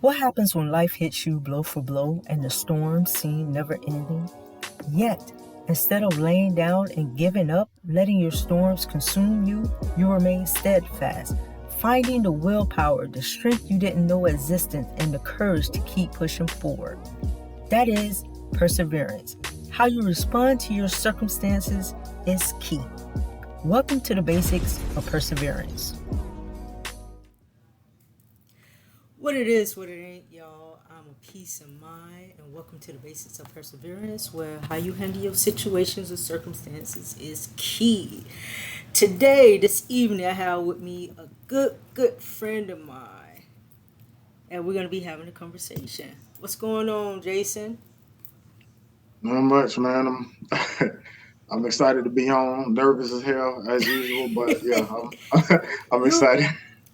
What happens when life hits you blow for blow and the storms seem never ending? Yet, instead of laying down and giving up, letting your storms consume you, you remain steadfast, finding the willpower, the strength you didn't know existed, and the courage to keep pushing forward. That is perseverance. How you respond to your circumstances is key. Welcome to the basics of perseverance. What it is, what it ain't, y'all. I'm a peace of mind, and welcome to the basics of perseverance, where how you handle your situations or circumstances is key. Today, this evening, I have with me a good friend of mine, and we're gonna be having a conversation. What's going on, Jason? Not much, man. I'm I'm excited to be on. Nervous as hell as usual, but yeah, I'm you excited.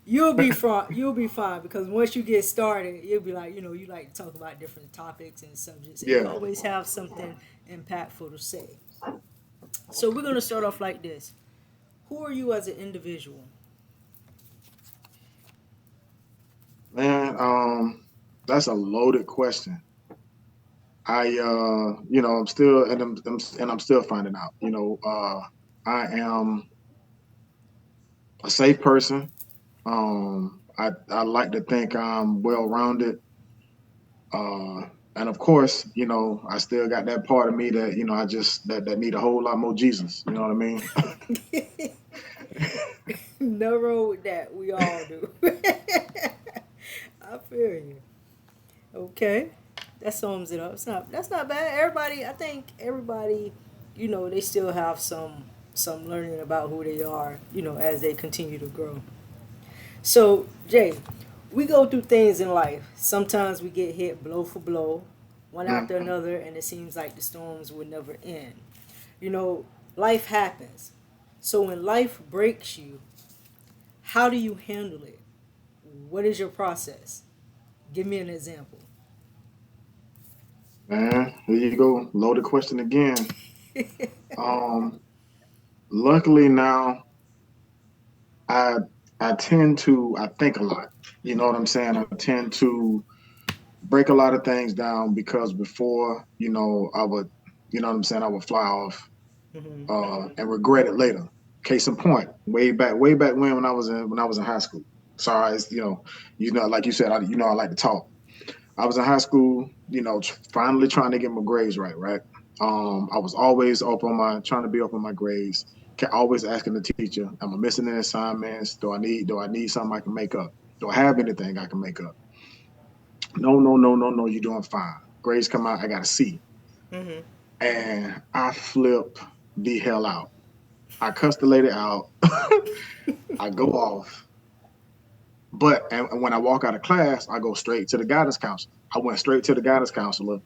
you'll be fine. You'll be fine because once you get started, you'll be like, you like to talk about different topics and subjects, and you Yeah, always have something impactful to say. So we're gonna start off like this. Who are you as an individual? man. That's a loaded question. I'm still and I'm still finding out. I am a safe person. I like to think I'm well rounded. Uh, and of course, I still got that part of me that I just that need a whole lot more Jesus. You know what I mean? No road with that. We all do. I feel you. Okay, that sums it up. That's not bad. Everybody, I think everybody, they still have some learning about who they are, as they continue to grow. So, Jay, we go through things in life. Sometimes we get hit blow for blow, one after Mhm. another, and it seems like the storms will never end. You know, life happens. So when life breaks you, how do you handle it? What is your process? Give me an example. Man, here you go. Loaded question again. Um, Luckily now I I tend to I think a lot. You know what I'm saying? I tend to break a lot of things down because before, I would, what I'm saying, I would fly off Hmm. and regret it later. Case in point, way back when I was in high school. Sorry, like you said, I like to talk. I was in high school, finally trying to get my grades right, right? I was always trying to be up on my grades. Always asking the teacher, "Am I missing any assignments? Do I need something I can make up? Do I have anything I can make up?" No, no, no, no, no. You're doing fine. Grades come out. I got a C, Hmm. and I flip the hell out. I cuss the lady out. I go off. And when I walk out of class, I go straight to the guidance counselor. I went straight to the guidance counselor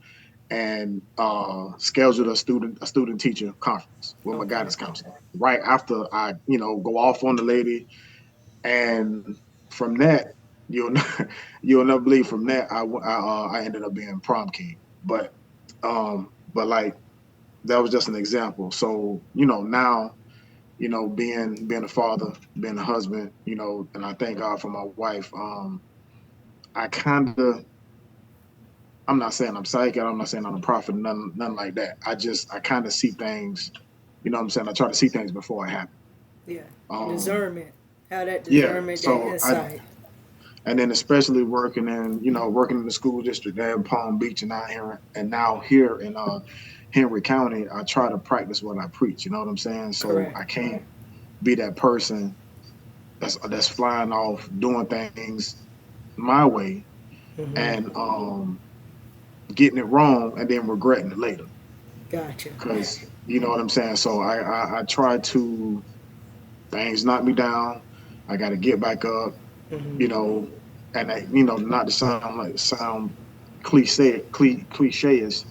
and scheduled a student teacher conference with my Okay. guidance counselor. Right after I, go off on the lady, and from that, you'll you'll never believe. From that, I ended up being prom king. But like that was just an example. So now being a father, being a husband, and I thank God for my wife. I kind of I'm not saying I'm psychic. I'm not saying I'm a prophet. Nothing like that. I kind of see things. You know what I'm saying? I try to see things before it happens. Yeah. Um, Discernment. How that yeah. discernment, that So I insight. and then especially working in the school district there in Palm Beach and now here in Henry County, I try to practice what I preach. You know what I'm saying? So Correct. I can't be that person that's flying off doing things my way Hmm. and getting it wrong and then regretting it later. Gotcha. Because you know what I'm saying. So I try to things knock me down. I got to get back up. Hmm. You know, and not to sound cliche is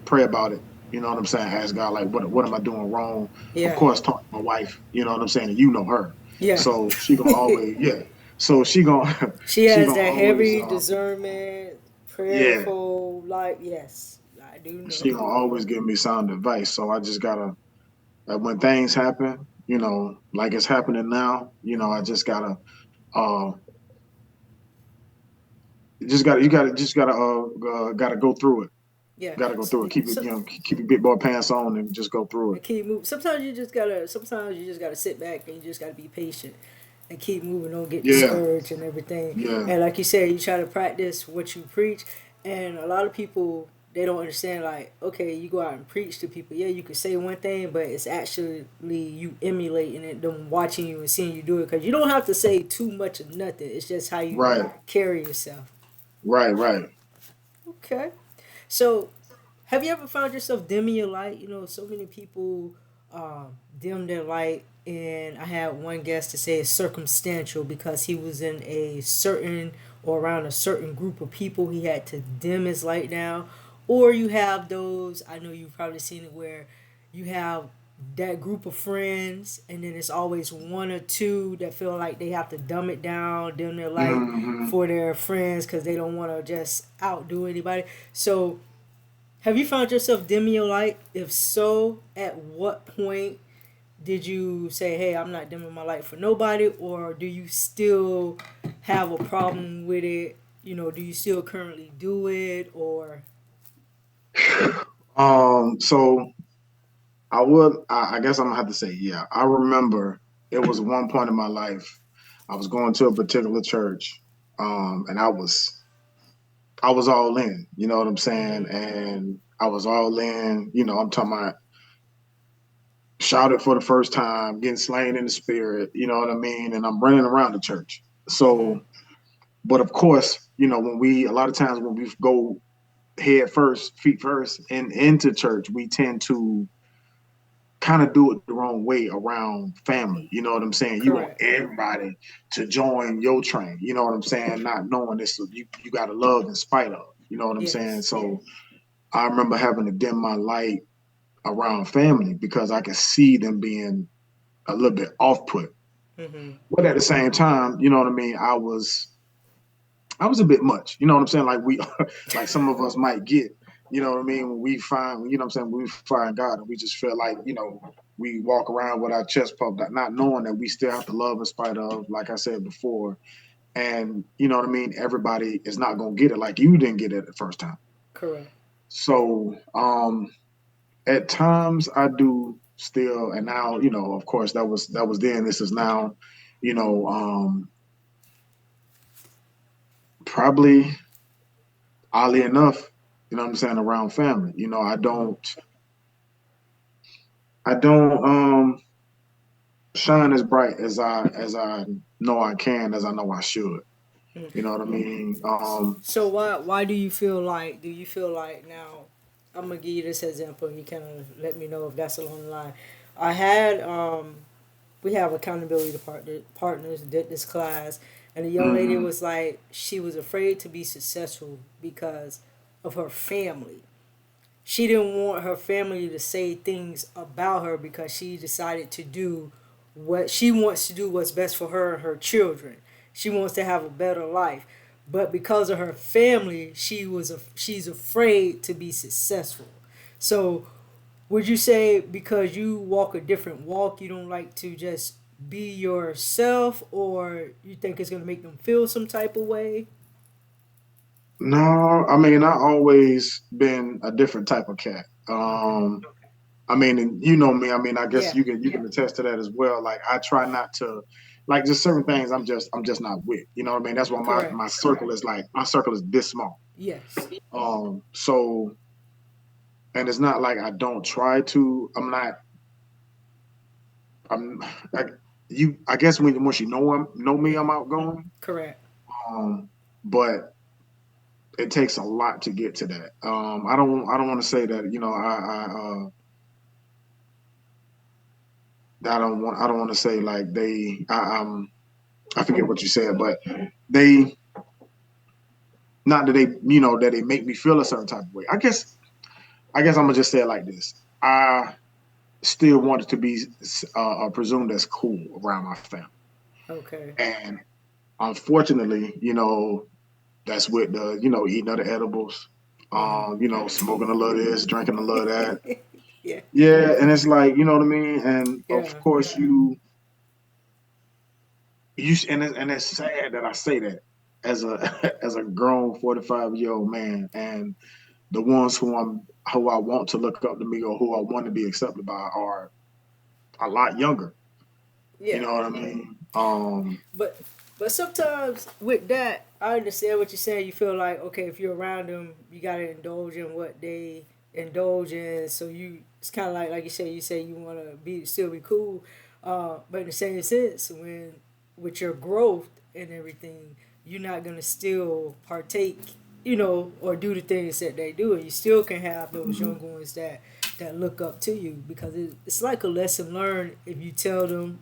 pray about it. You know what I'm saying? Ask God like what am I doing wrong? Of Yeah. course, talk to my wife. You know what I'm saying? And you know her, Yeah. so she gonna always yeah. So she gonna She she has gonna that always heavy discernment, yeah. prayerful, like, yes, I do She know. gonna always give me sound advice. So I just gotta when things happen, like it's happening now. I just gotta uh gotta go through it. Yeah. Gotta go through it. Keep it, So, keep your big boy pants on and just go through it. and keep moving. Sometimes you just gotta sit back and you just gotta be patient and keep moving. Don't get Yeah, discouraged and everything. yeah, And like you said, you try to practice what you preach. And a lot of people, they don't understand. Like, okay, you go out and preach to people. Yeah, you can say one thing, but it's actually you emulating it, them watching you and seeing you do it. Because you don't have to say too much of nothing. It's just how you right, carry yourself. right. Okay. So, have you ever found yourself dimming your light? So many people dim their light, and I had one guest to say it's circumstantial because he was in a certain or around a certain group of people. He had to dim his light down. Or you have those, I know you've probably seen it, where you have that group of friends, and then it's always one or two that feel like they have to dumb it down, dim their light Hmm. for their friends because they don't want to just outdo anybody. So, have you found yourself dimming your light? If so, at what point did you say, "Hey, I'm not dimming my light for nobody," or do you still have a problem with it? Do you still currently do it, or So I guess I'm gonna have to say, yeah. I remember it was one point in my life. I was going to a particular church, and I was all in. You know what I'm saying? mm-hmm, And I was all in. I'm talking about shouted for the first time, getting slain in the spirit. You know what I mean? And I'm running around the church. mm-hmm, So, but of course, when we a lot of times when we go head first, feet first, and into church, we tend to kind of do it the wrong way around family. You know what I'm saying? You want correct, everybody to join your train. You know what I'm saying? Not knowing this, you got to love in spite of. You know what I'm saying? yes, So I remember having to dim my light around family because I could see them being a little bit off put. mm-hmm, But at the same time, you know what I mean? I was a bit much. You know what I'm saying? Like like some of us might get. You know what I mean? When we find, you know what I'm saying, when we find God and we just feel like, we walk around with our chest puffed out, not knowing that we still have to love in spite of, like I said before. And you know what I mean? Everybody is not gonna get it like you didn't get it the first time. correct. So at times I do still, and now, of course that was then. This is now, you know, probably oddly enough, you know what I'm saying, around family. Mm-hmm. I don't shine as bright as I know I can, as I know I should. You know what I mean? So why do you feel like now? I'm gonna give you this example. You kind of let me know if that's along the line. I had we have accountability partners did this class, and the young lady mhm. was like she was afraid to be successful because of her family. She didn't want her family to say things about her because she decided to do what she wants to do, what's best for her and her children. She wants to have a better life. But because of her family, she's afraid to be successful. So, would you say because you walk a different walk, you don't like to just be yourself, or you think it's going to make them feel some type of way? No, I mean I always been a different type of cat. Okay. I mean, and you know me. I mean, I guess Yeah. you can attest to that as well. Like I try not to, like just certain things. I'm just not with. You know what I mean? That's why my Correct. my circle is like my circle is this small. Yes. So, and it's not like I don't try to. I'm not. I'm like you. I guess once you know me, I'm outgoing. Correct. Um, but it takes a lot to get to that. I don't want to say that I don't want to say like I forget what you said, but they not that they make me feel a certain type of way. I guess I'm gonna just say it like this. I still wanted to be presumed as cool around my family, Okay. and unfortunately, that's with the eating other edibles, Mm-hmm. smoking a little of this, drinking a little of that. Yeah. Yeah, and it's like you know what I mean. And of Yeah. course, you and it's sad that I say that. as a as a grown 45-year-old man, and the ones who I want to look up to me or who I want to be accepted by are a lot younger. You Yeah. know what I mean? But but sometimes with that, I understand what you're saying. You feel like okay, if you're around them, you gotta indulge in what they indulge in. So you, it's kind of like you say you want to be still be cool, but in the same sense, when with your growth and everything, you're not gonna still partake, or do the things that they do, and you still can have those Mhm. young ones that look up to you because it's like a lesson learned if you tell them,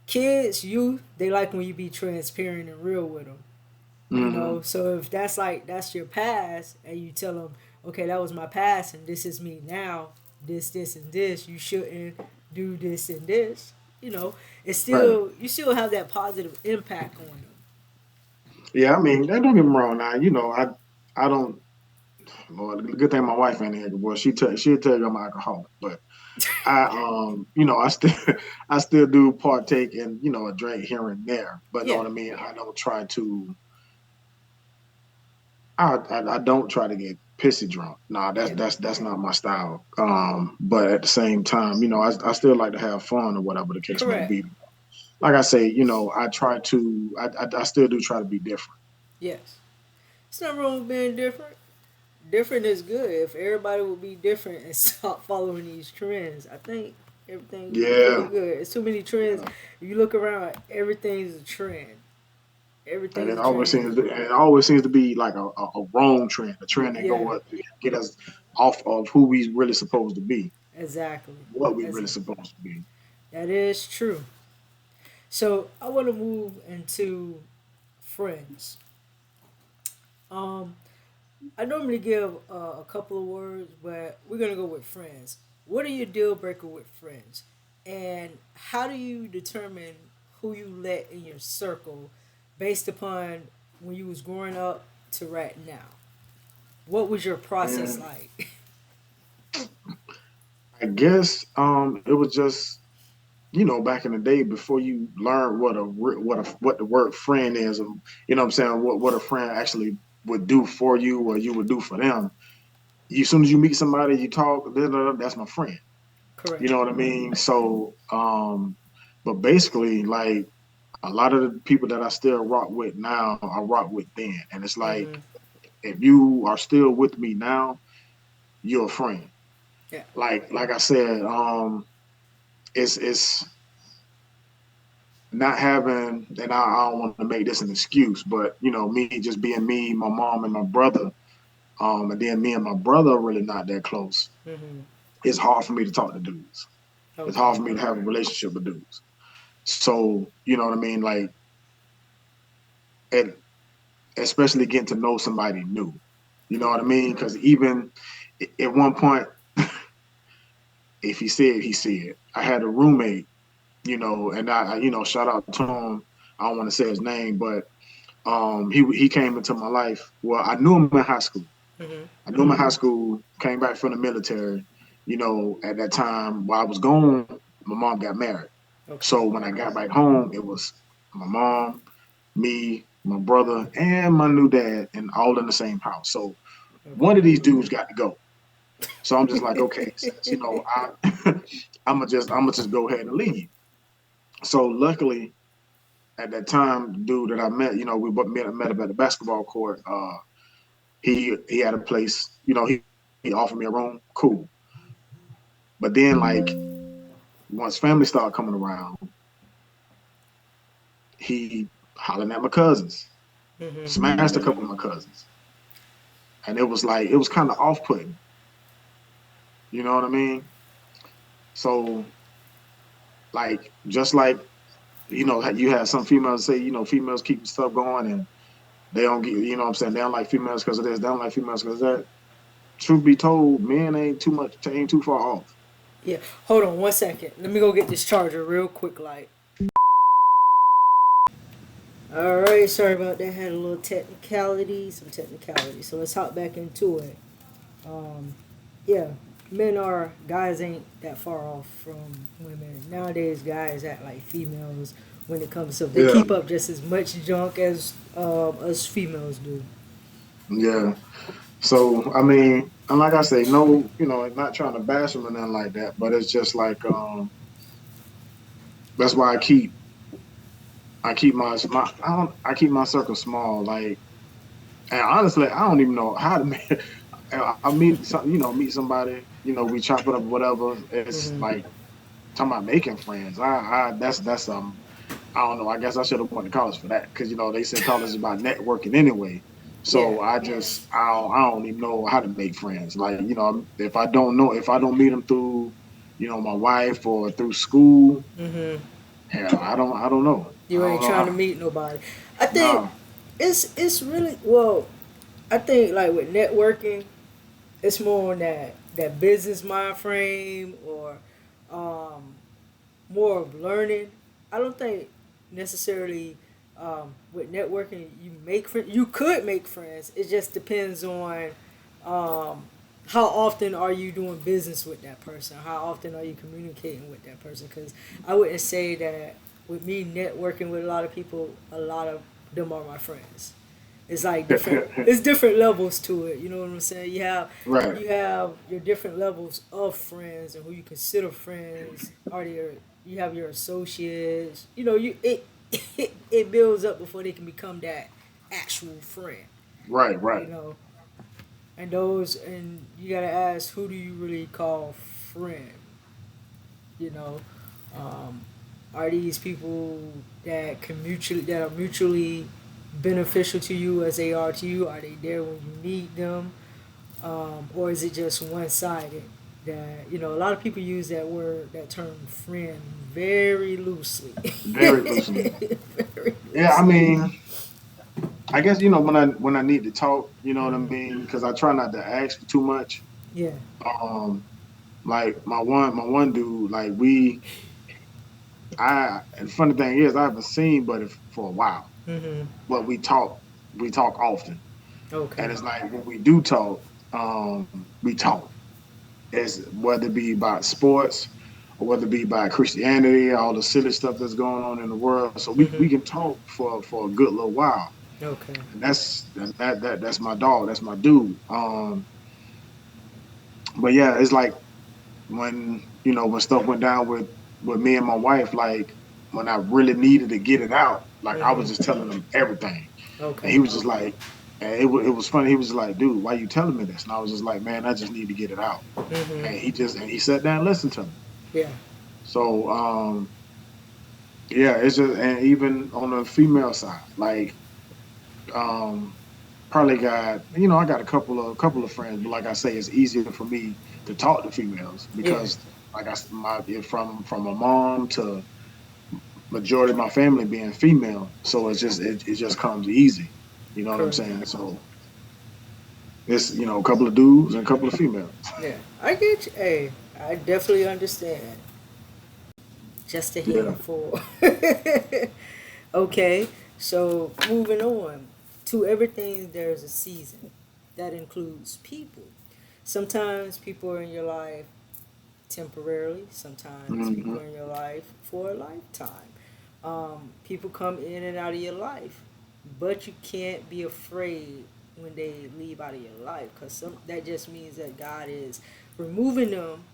kids, youth, they like when you be transparent and real with them. Mhm. So if that's your past, and you tell them, okay, that was my past, and this is me now. This, and this. You shouldn't do this and this. It's Right. still you still have that positive impact on them. Yeah, I mean, don't get me wrong. Now, I don't. Lord, good thing my wife ain't here. Boy, she'll tell you I'm an alcoholic, but I still I still do partake in a drink here and there. But know Yeah, what I mean. I don't try to. I don't try to get pissy drunk. Nah, yeah, that's not my style. But at the same time, I still like to have fun or whatever the case may correct. be. Like I say, I try to. I still do try to be different. Yes, it's not wrong with being different. Different is good. If everybody would be different and stop following these trends, I think everything would be pretty Yeah. good. It's too many trends. If you look around, everything's a trend. And Everything's it a always trend. seems to be like a wrong trend, a trend that Yeah, go up get us off of who we really supposed to be, exactly. what we really Exactly. supposed to be. That is true. So I want to move into friends. Um, I normally give a couple of words, but we're gonna go with friends. What are your deal breaker with friends, and how do you determine who you let in your circle, based upon when you was growing up to right now? What was your process And like? I guess it was just back in the day before you learned what the word friend is, and what I'm saying, what a friend actually would do for you or you would do for them. As soon as you meet somebody, you talk, that's my friend. You Correct. know what I mean? So, but basically, like a lot of the people that I still rock with now, I rock with then. And it's like, Mm-hmm. if you are still with me now, you're a friend. Yeah. Like I said, it's not having, and I don't want to make this an excuse, but me just being me, my mom and my brother, and then me and my brother are really not that close. Mm-hmm. It's hard for me to talk to dudes. It's hard Okay. for me to have a relationship with dudes. So, you know what I mean? Like, and especially getting to know somebody new. You know what I Correct. mean? Because even at one point, if he said, he said. I had a roommate, and shout out to him. I don't want to say his name, but he came into my life. Well, I knew him in high school. Mm-hmm. I knew him in high school. Came back from the military. At that time while I was gone, my mom got married. Okay. So when I got back home, it was my mom, me, my brother, and my new dad, and all in the same house. So one of these dudes got to go. So I'm just like, okay, since I'm gonna just go ahead and leave. So luckily, at that time, the dude that I met, we both met up at the basketball court. He had a place, he offered me a room, cool. But then like once family started coming around, he hollering at my cousins, Mm-hmm. smashed a couple of my cousins, and it was like it was kind of off putting. You know what I mean? So like just like you have some females say, females keep stuff going and they don't get, what I'm saying, they don't like females because of this, they don't like females because of that. Truth be told, men ain't too far off. Yeah. Hold on 1 second. Let me go get this charger real quick, like. All right. Sorry about that. Had a little technicality, some technicality. So let's hop back into it. Um, yeah, guys ain't that far off from women nowadays. Guys act like females when it comes to stuff. They Yeah, keep up just as much junk as us females do. yeah. So I mean, and like I say, no, not trying to bash them or nothing like that, but it's just like that's why I keep my I keep my circle small. Like, and honestly, I don't even know how to make. I meet some, meet somebody, we chop it up, whatever. It's Hmm. like talking about making friends. That's I don't know. I guess I should have went to college for that because they said college is about networking anyway. Yeah. So I don't even know how to make friends. Like if I don't meet them through my wife or through school, Hmm. hell, I don't know. I You don't ain't know trying to how. meet nobody. I think Nah, it's really well. I think like with networking, it's more on that business mind frame or um, more of learning. I don't think necessarily with networking you make friends. You could make friends. It just depends on um, how often are you doing business with that person. How often are you communicating with that person? Because I wouldn't say that with me networking with a lot of people, a lot of them are my friends. It's like different. It's different levels to it. You know what I'm saying? right, You have your different levels of friends and who you consider friends. Are your You have your associates. You know you it it builds up before they can become that actual friend. right, You right. know, and you gotta ask who do you really call friend. You know, um, are these people that are mutually beneficial to you as they are to you? Are they there when you need them, or is it just one sided? That a lot of people use that term friend very loosely, Very loosely. very Yeah, I loosely. mean, I guess when I need to talk, you know what I Hmm. mean, because I try not to ask for too much. Yeah. Um, like my one dude, like and the funny thing is I haven't seen Buddy for a while, Hmm. but we talk often, Okay. and it's like when we do talk, we talk. It's whether it be about sports or whether it be about Christianity, all the silly stuff that's going on in the world. So we Hmm. can talk for a good little while, Okay. and that's my dog, that's my dude. But yeah, it's like when stuff went down with me and my wife, like when I really needed to get it out, like I was Hmm. just telling him everything, and he Okay. was just like, and it was funny. He was like, "Dude, why you telling me this?" And I was just like, "Man, I just need to get it out." Hmm. And he sat down and listened to me. Yeah. So yeah, it's just, and even on the female side, like um probably got I got a couple of friends, but like I say, it's easier for me to talk to females Yeah. because like from a mom to majority of my family being female, so it just comes easy. You know what I'm Correct. saying? So it's a couple of dudes and a couple of females. Yeah, I get you. Hey, I definitely understand. Just a Yeah. handful. Okay, so moving on. To everything, there's a season. That includes people. Sometimes people are in your life temporarily, sometimes Hmm. people are in your life for a lifetime. People come in and out of your life, but you can't be afraid when they leave out of your life because that just means that God is removing them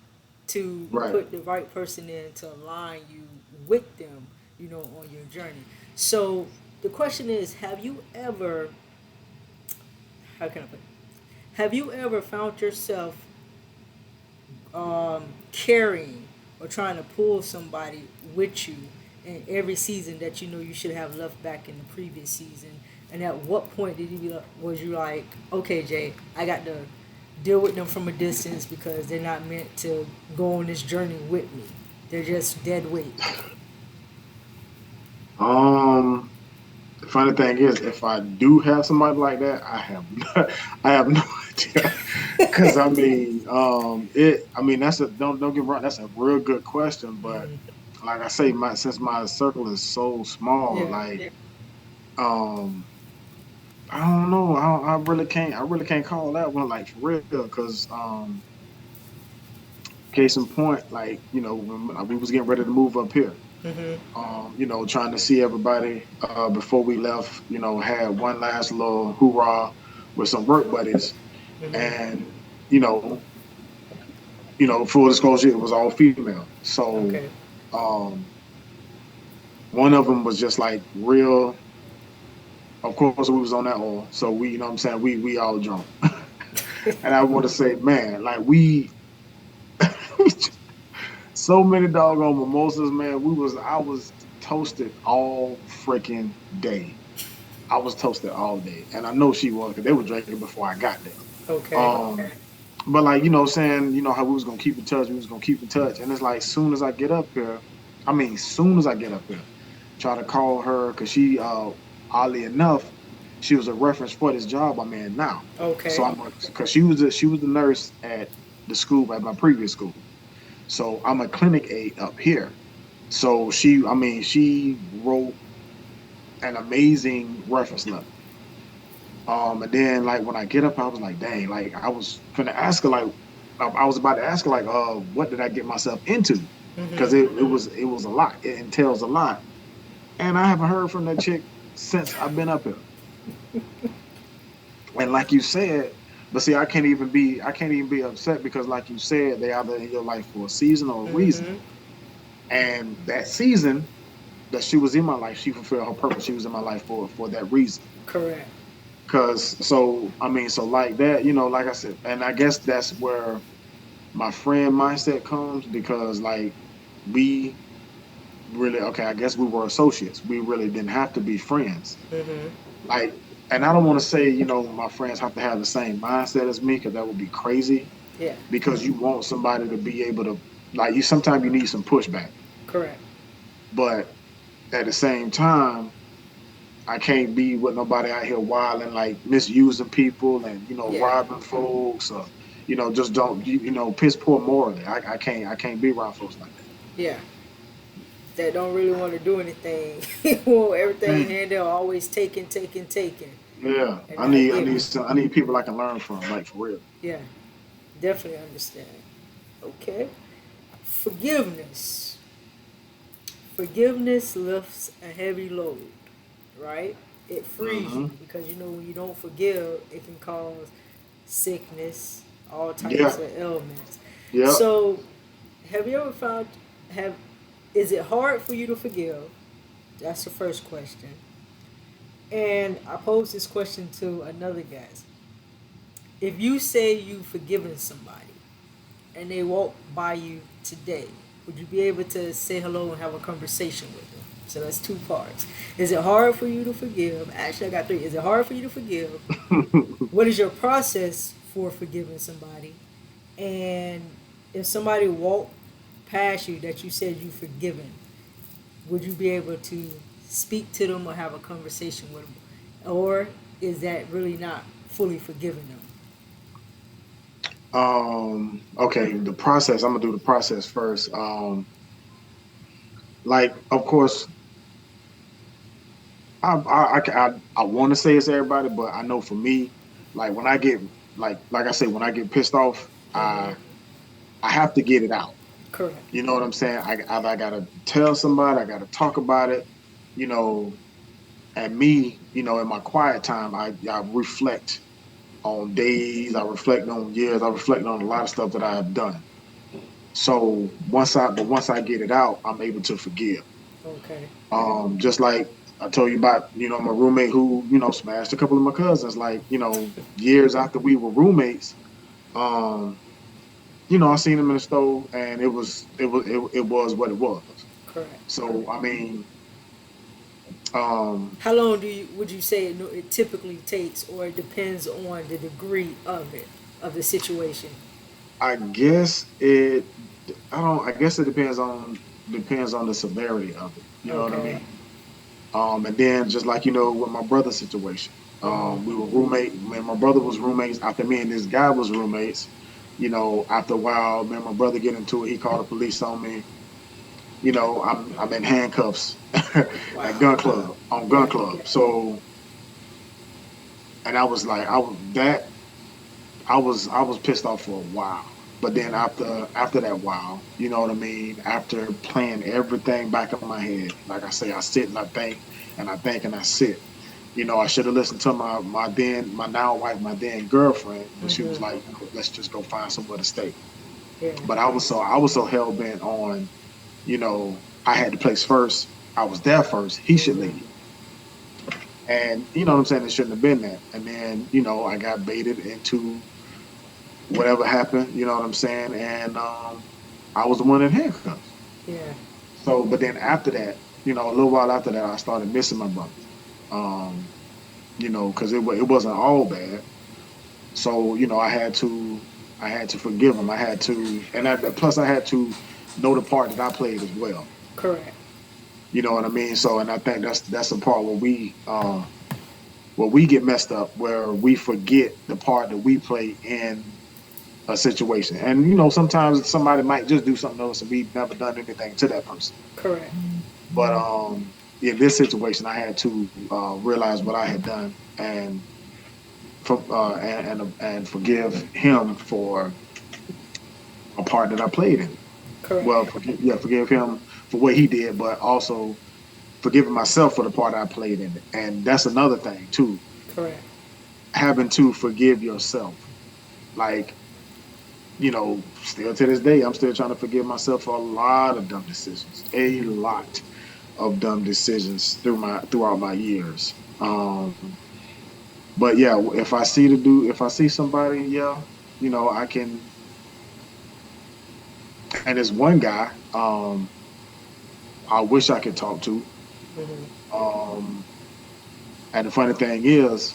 to Right. put the right person in to align you with them, on your journey. So the question is, how can I put it? Have you ever found yourself carrying or trying to pull somebody with you in every season that you know you should have left back in the previous season? And at what point was you like, okay, Jay, I got to deal with them from a distance because they're not meant to go on this journey with me. They're just dead weight. Um. The funny thing is, if I do have somebody like that, I have no idea. Because I mean, I mean don't get me wrong, that's a real good question. But Hmm. like I say, since my circle is so small, Yeah. like um, I don't know. I really can't call that one like for real. Because case in point, like when we was getting ready to move up here. Mhm. Trying to see everybody before we left. Had one last little hoorah with some work buddies, Mhm. and you know, full disclosure, it was all female. So Okay. um, one of them was just like real. Of course, we was on that all, so we, what I'm saying, we all drunk. And I want to say, man, like we, so many doggone mimosas, man. I was toasted all freaking day. I was toasted all day, and I know she was because they were drinking before I got there. Okay. But like saying how we was gonna keep in touch, we was gonna keep in touch, and it's like soon as I get up here, soon as I get up here, try to call her because she, oddly enough, she was a reference for this job I'm in now. So Okay. I'm because she was the nurse at the school at my previous school. So I'm a clinic aide up here. So she wrote an amazing reference letter. And then like when I get up, I was like, dang, like I was gonna ask her like I was about to ask her like, what did I get myself into? Mhm. Because it was a lot. It entails a lot. And I haven't heard from that chick since I've been up here. And like you said, but see, I can't even be upset because like you said, they either in your life for a season or a reason. Mhm. And that season that she was in my life, she fulfilled her purpose. She was in my life for that reason. Correct. Cause so like that, like I said, and I guess that's where my friend mindset comes because like we really okay, I guess we were associates. We really didn't have to be friends. Mhm. Like, and I don't want to say, my friends have to have the same mindset as me because that would be crazy. Yeah. Because you want somebody to be able to like you sometimes you need some pushback. Correct. But at the same time, I can't be with nobody out here wilding, like misusing people and Yeah. robbing folks or just don't piss poor morally. I can't be around folks like Yeah. That don't really want to do anything. Want that. everything Man, handled, always taking, taking, taking, yeah, and I not need I need giving. some I need people I can learn from, like for real. Yeah. Definitely understand. Okay. Forgiveness. Forgiveness lifts a heavy load, right? It frees you Hmm. because when you don't forgive, it can cause sickness, all types Yeah, of ailments. yeah. So, have you ever found have is it hard for you to forgive? That's the first question. And I pose this question to another guest. If you say you've forgiven somebody and they walk by you today, would you be able to say hello and have a conversation with them? So that's two parts. Is it hard for you to forgive? Actually, I got three. Is it hard for you to forgive? What is your process for forgiving somebody? And if somebody walked past you that you said you've forgiven, would you be able to speak to them or have a conversation with them? Or is that really not fully forgiving them? Okay, the process. I'm gonna do the process first. Like, of course, I want to say it's everybody, but I know for me, like when I get like I say, when I get pissed off, Mm-hmm. I have to get it out. Correct. You know what I'm saying? I gotta tell somebody, I gotta talk about it, you know. And me, in my quiet time, I reflect on days, I reflect on years, I reflect on a lot of stuff that I have done. So once I get it out, I'm able to forgive. Okay. Just like I told you about, my roommate who, smashed a couple of my cousins, like, years after we were roommates. Um, I seen him in the stove and it was what it was. Correct. So um, How long would you say it typically takes, or it depends on the degree of it, of the situation? I guess it I guess it depends on the severity of it. You know what I Okay. mean? And then just like with my brother's situation, we were roommate. Me and my brother was roommates. After me and this guy was roommates, after a while, me and my brother get into it. He called the police on me. I'm in handcuffs at Wow. gun club on gun Yeah. club. So, and I was like, I was pissed off for a while. But then after that while, you know what I mean? After playing everything back in my head, like I say, I sit and I think and I think and I sit. You know, I should have listened to my now wife, my then girlfriend, when she was like, let's just go find somewhere to stay. Yeah. But I was so hell bent on, you know, I had the place first. I was there first. He should leave. And you know what I'm saying? It shouldn't have been that. And then, you know, I got baited into whatever happened, you know what I'm saying? And I was the one in handcuffs. Yeah. So, but then after that, you know, a little while after that, I started missing my brothers. Um, you know, because it wasn't all bad. So, you know, I had to forgive them. I had to, and plus I had to know the part that I played as well. Correct. You know what I mean? So, and I think that's the part where we get messed up, where we forget the part that we play in a situation. And you know, sometimes somebody might just do something else, and we've never done anything to that person. Correct. But in this situation, I had to realize what I had done and forgive him for a part that I played in. Correct. Well, forgive him for what he did, but also forgiving myself for the part I played in it. And that's another thing too, Correct. having to forgive yourself. Like, you know, still to this day, I'm still trying to forgive myself for a lot of dumb decisions, a lot of dumb decisions throughout my years. But yeah, if I see somebody, yeah, you know, I can. And there's one guy, I wish I could talk to. Um, and the funny thing is,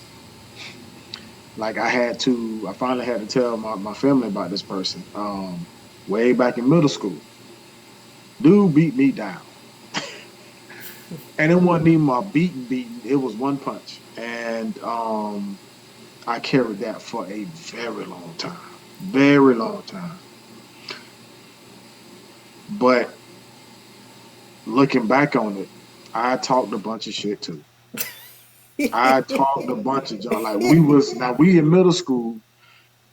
like I finally had to tell my family about this person. Way back in middle school, dude beat me down. And it wasn't even my beating. It was one punch. And I carried that for a very long time. Very long time. But looking back on it, I talked a bunch of shit too. I talked a bunch of junk. Like we in middle school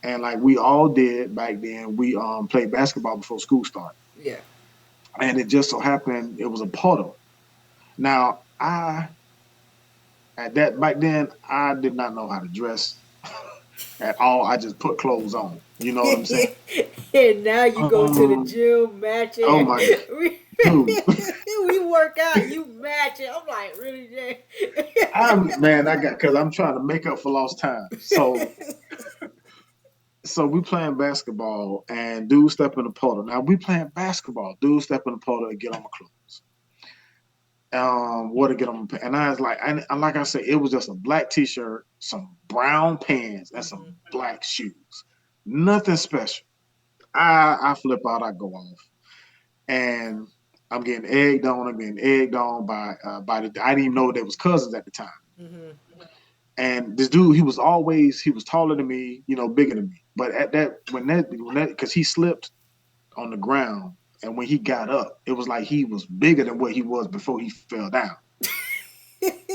and like we all did back then, we played basketball before school started. Yeah. And it just so happened it was a puddle. Now I at that back then I did not know how to dress at all. I just put clothes on. You know what I'm saying? And now you go to the Um, gym matching. oh my god, we, dude. we work out, you matching. I'm like, really, Jay? I got because I'm trying to make up for lost time. So we playing basketball and dude step in the puddle. Now we playing basketball. Dude step in the puddle and get on my clothes. What to get on my and I was like, and like I said, it was just a black t-shirt, some brown pants, and some black shoes. Nothing special. I flip out, I go off. And I'm getting egged on. I'm getting egged on by the. I didn't even know they was cousins at the time. And this dude, he was taller than me, you know, bigger than me. But at that, because he slipped on the ground, and when he got up, it was like he was bigger than what he was before he fell down.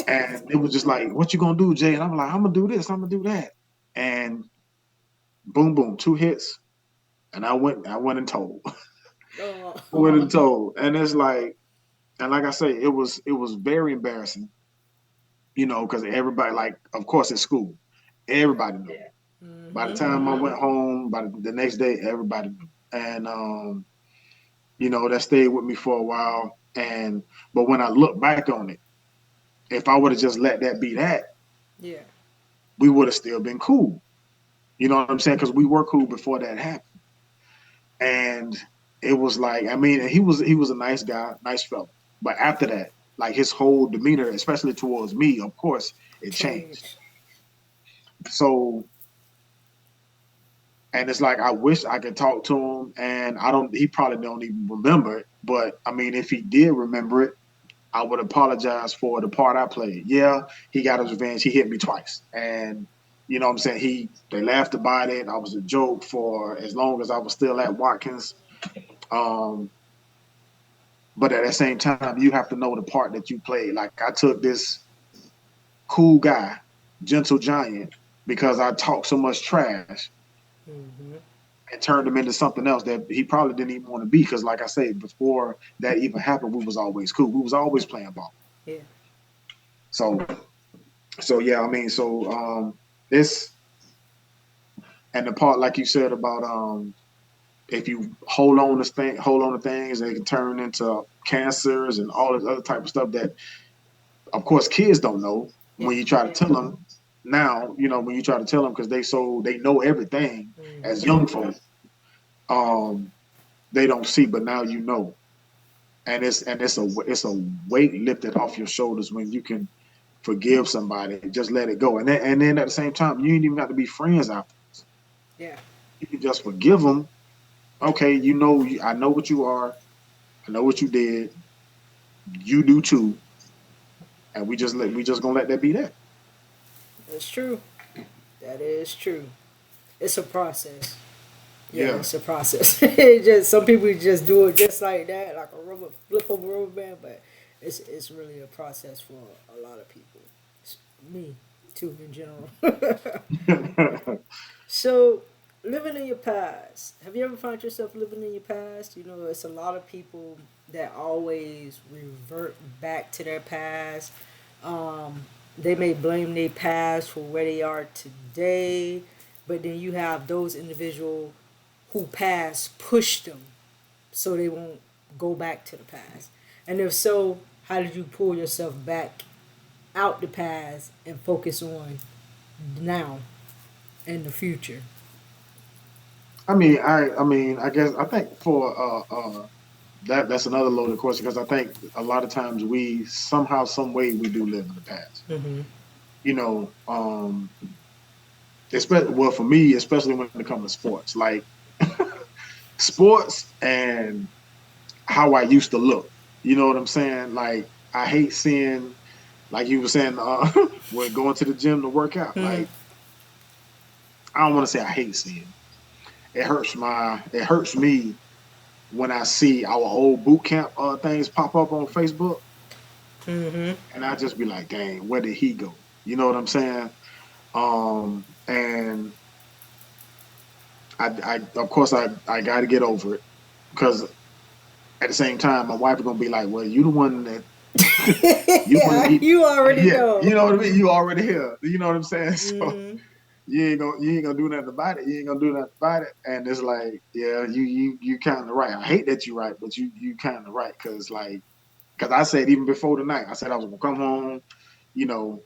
And it was just like, "What you gonna do, Jay?" And I'm like, "I'm gonna do this. I'm gonna do that." And boom, boom, two hits, and I went and told, went and Oh. told, and it's like, and like I say, it was very embarrassing, you know, because everybody, like, of course, at school, everybody knew. By the time I went home, by the next day, everybody knew. And you know, that stayed with me for a while. And but when I look back on it, if I would have just let that be that, Yeah. we would have still been cool. You know what I'm saying? Because we were cool before that happened. And it was like, I mean, he was a nice guy, nice fella. But after that, like his whole demeanor, especially towards me, of course, it changed. Change. So and it's like I wish I could talk to him, and I don't. He probably don't even remember it. But I mean, if he did remember it, I would apologize for the part I played. Yeah, he got his revenge. He hit me twice, and you know what I'm saying. They laughed about it. I was a joke for as long as I was still at Watkins. Um, but at the same time, you have to know the part that you played. Like I took this cool guy, gentle giant, because I talked so much trash. and turned him into something else that he probably didn't even want to be. Because, like I said, before that even happened, we was always cool. We was always playing ball. Yeah. So, so yeah, I mean, so it's and the part like you said about if you hold on to things, they can turn into cancers and all this other type of stuff that, of course, kids don't know Yeah. when you try to tell them. Now, when you try to tell them because they know everything as young folks, um, they don't see, but now you know, and it's a weight lifted off your shoulders when you can forgive somebody, just let it go, and then at the same time, you ain't even got to be friends after. Yeah. You can just forgive them. Okay, I know what you are. I know what you did. You do too, and we just gonna let that be that. That's true. That is true. It's a process. Yeah, Yeah, it's a process. It just some people just do it just like that, like a rubber flip of a rubber band, but it's really a process for a lot of people. It's me too in general. So, living in your past. Have you ever found yourself living in your past? You know, it's a lot of people that always revert back to their past. Um, they may blame their past for where they are today, but then you have those individuals who past pushed them so they won't go back to the past. And if so, how did you pull yourself back out the past and focus on now and the future? I guess I think for that's another loaded question because I think a lot of times we somehow, some way we do live in the past. Mm-hmm. You know, especially well for me, especially when it comes to sports, like sports and how I used to look. You know what I'm saying? Like I hate seeing, like you were saying, when going to the gym to work out. Mm-hmm. Like I don't want to say I hate seeing. It hurts me when I see our old boot camp things pop up on Facebook, Mm-hmm. and I just be like, "Dang, where did he go?" You know what I'm saying? And I of course, I got to get over it because at the same time, my wife is gonna be like, "Well, you the one that you the one that Yeah, eat." you already Yeah, know. you know what I mean. You already here. You know what I'm saying? So Mm-hmm. you ain't gonna do nothing about it. You ain't gonna do nothing about it. And it's like, yeah, you kind of right. I hate that you're right, but you kind of right because I said even before the night, I said I was gonna come home, you know,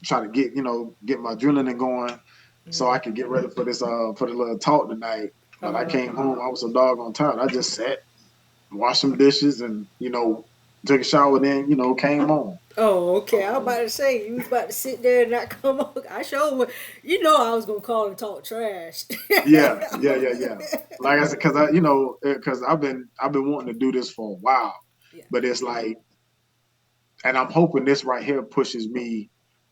try to get my adrenaline going so I Mm-hmm. could get ready for the little talk tonight. But I Uh-huh. came home, I was so doggone tired. I just sat, washed some dishes, and took a shower. Then came home. Oh, okay. I was Um, about to say you was about to sit there and not come on. I sure would. You know I was gonna call and talk trash. yeah. Like I said, because I've been wanting to do this for a while, Yeah. but it's like, and I'm hoping this right here pushes me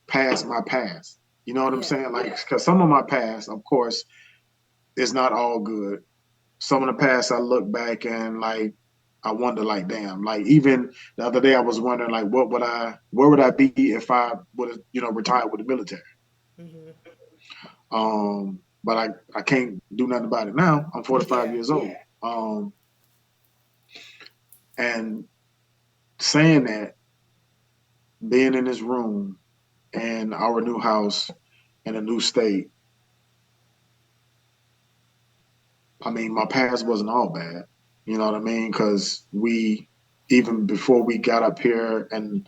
past my past. You know what I'm Yeah. saying? Like, because some of my past, of course, is not all good. Some of the past, I look back and like, I wonder, like, damn, like even the other day, I was wondering, like, where would I be if I would have, retired with the military? Mm-hmm. But I can't do nothing about it now. I'm 45 Yeah. years old. Um, and saying that, being in this room and our new house in a new state, I mean, my past wasn't all bad. You know what I mean? Because even before we got up here, and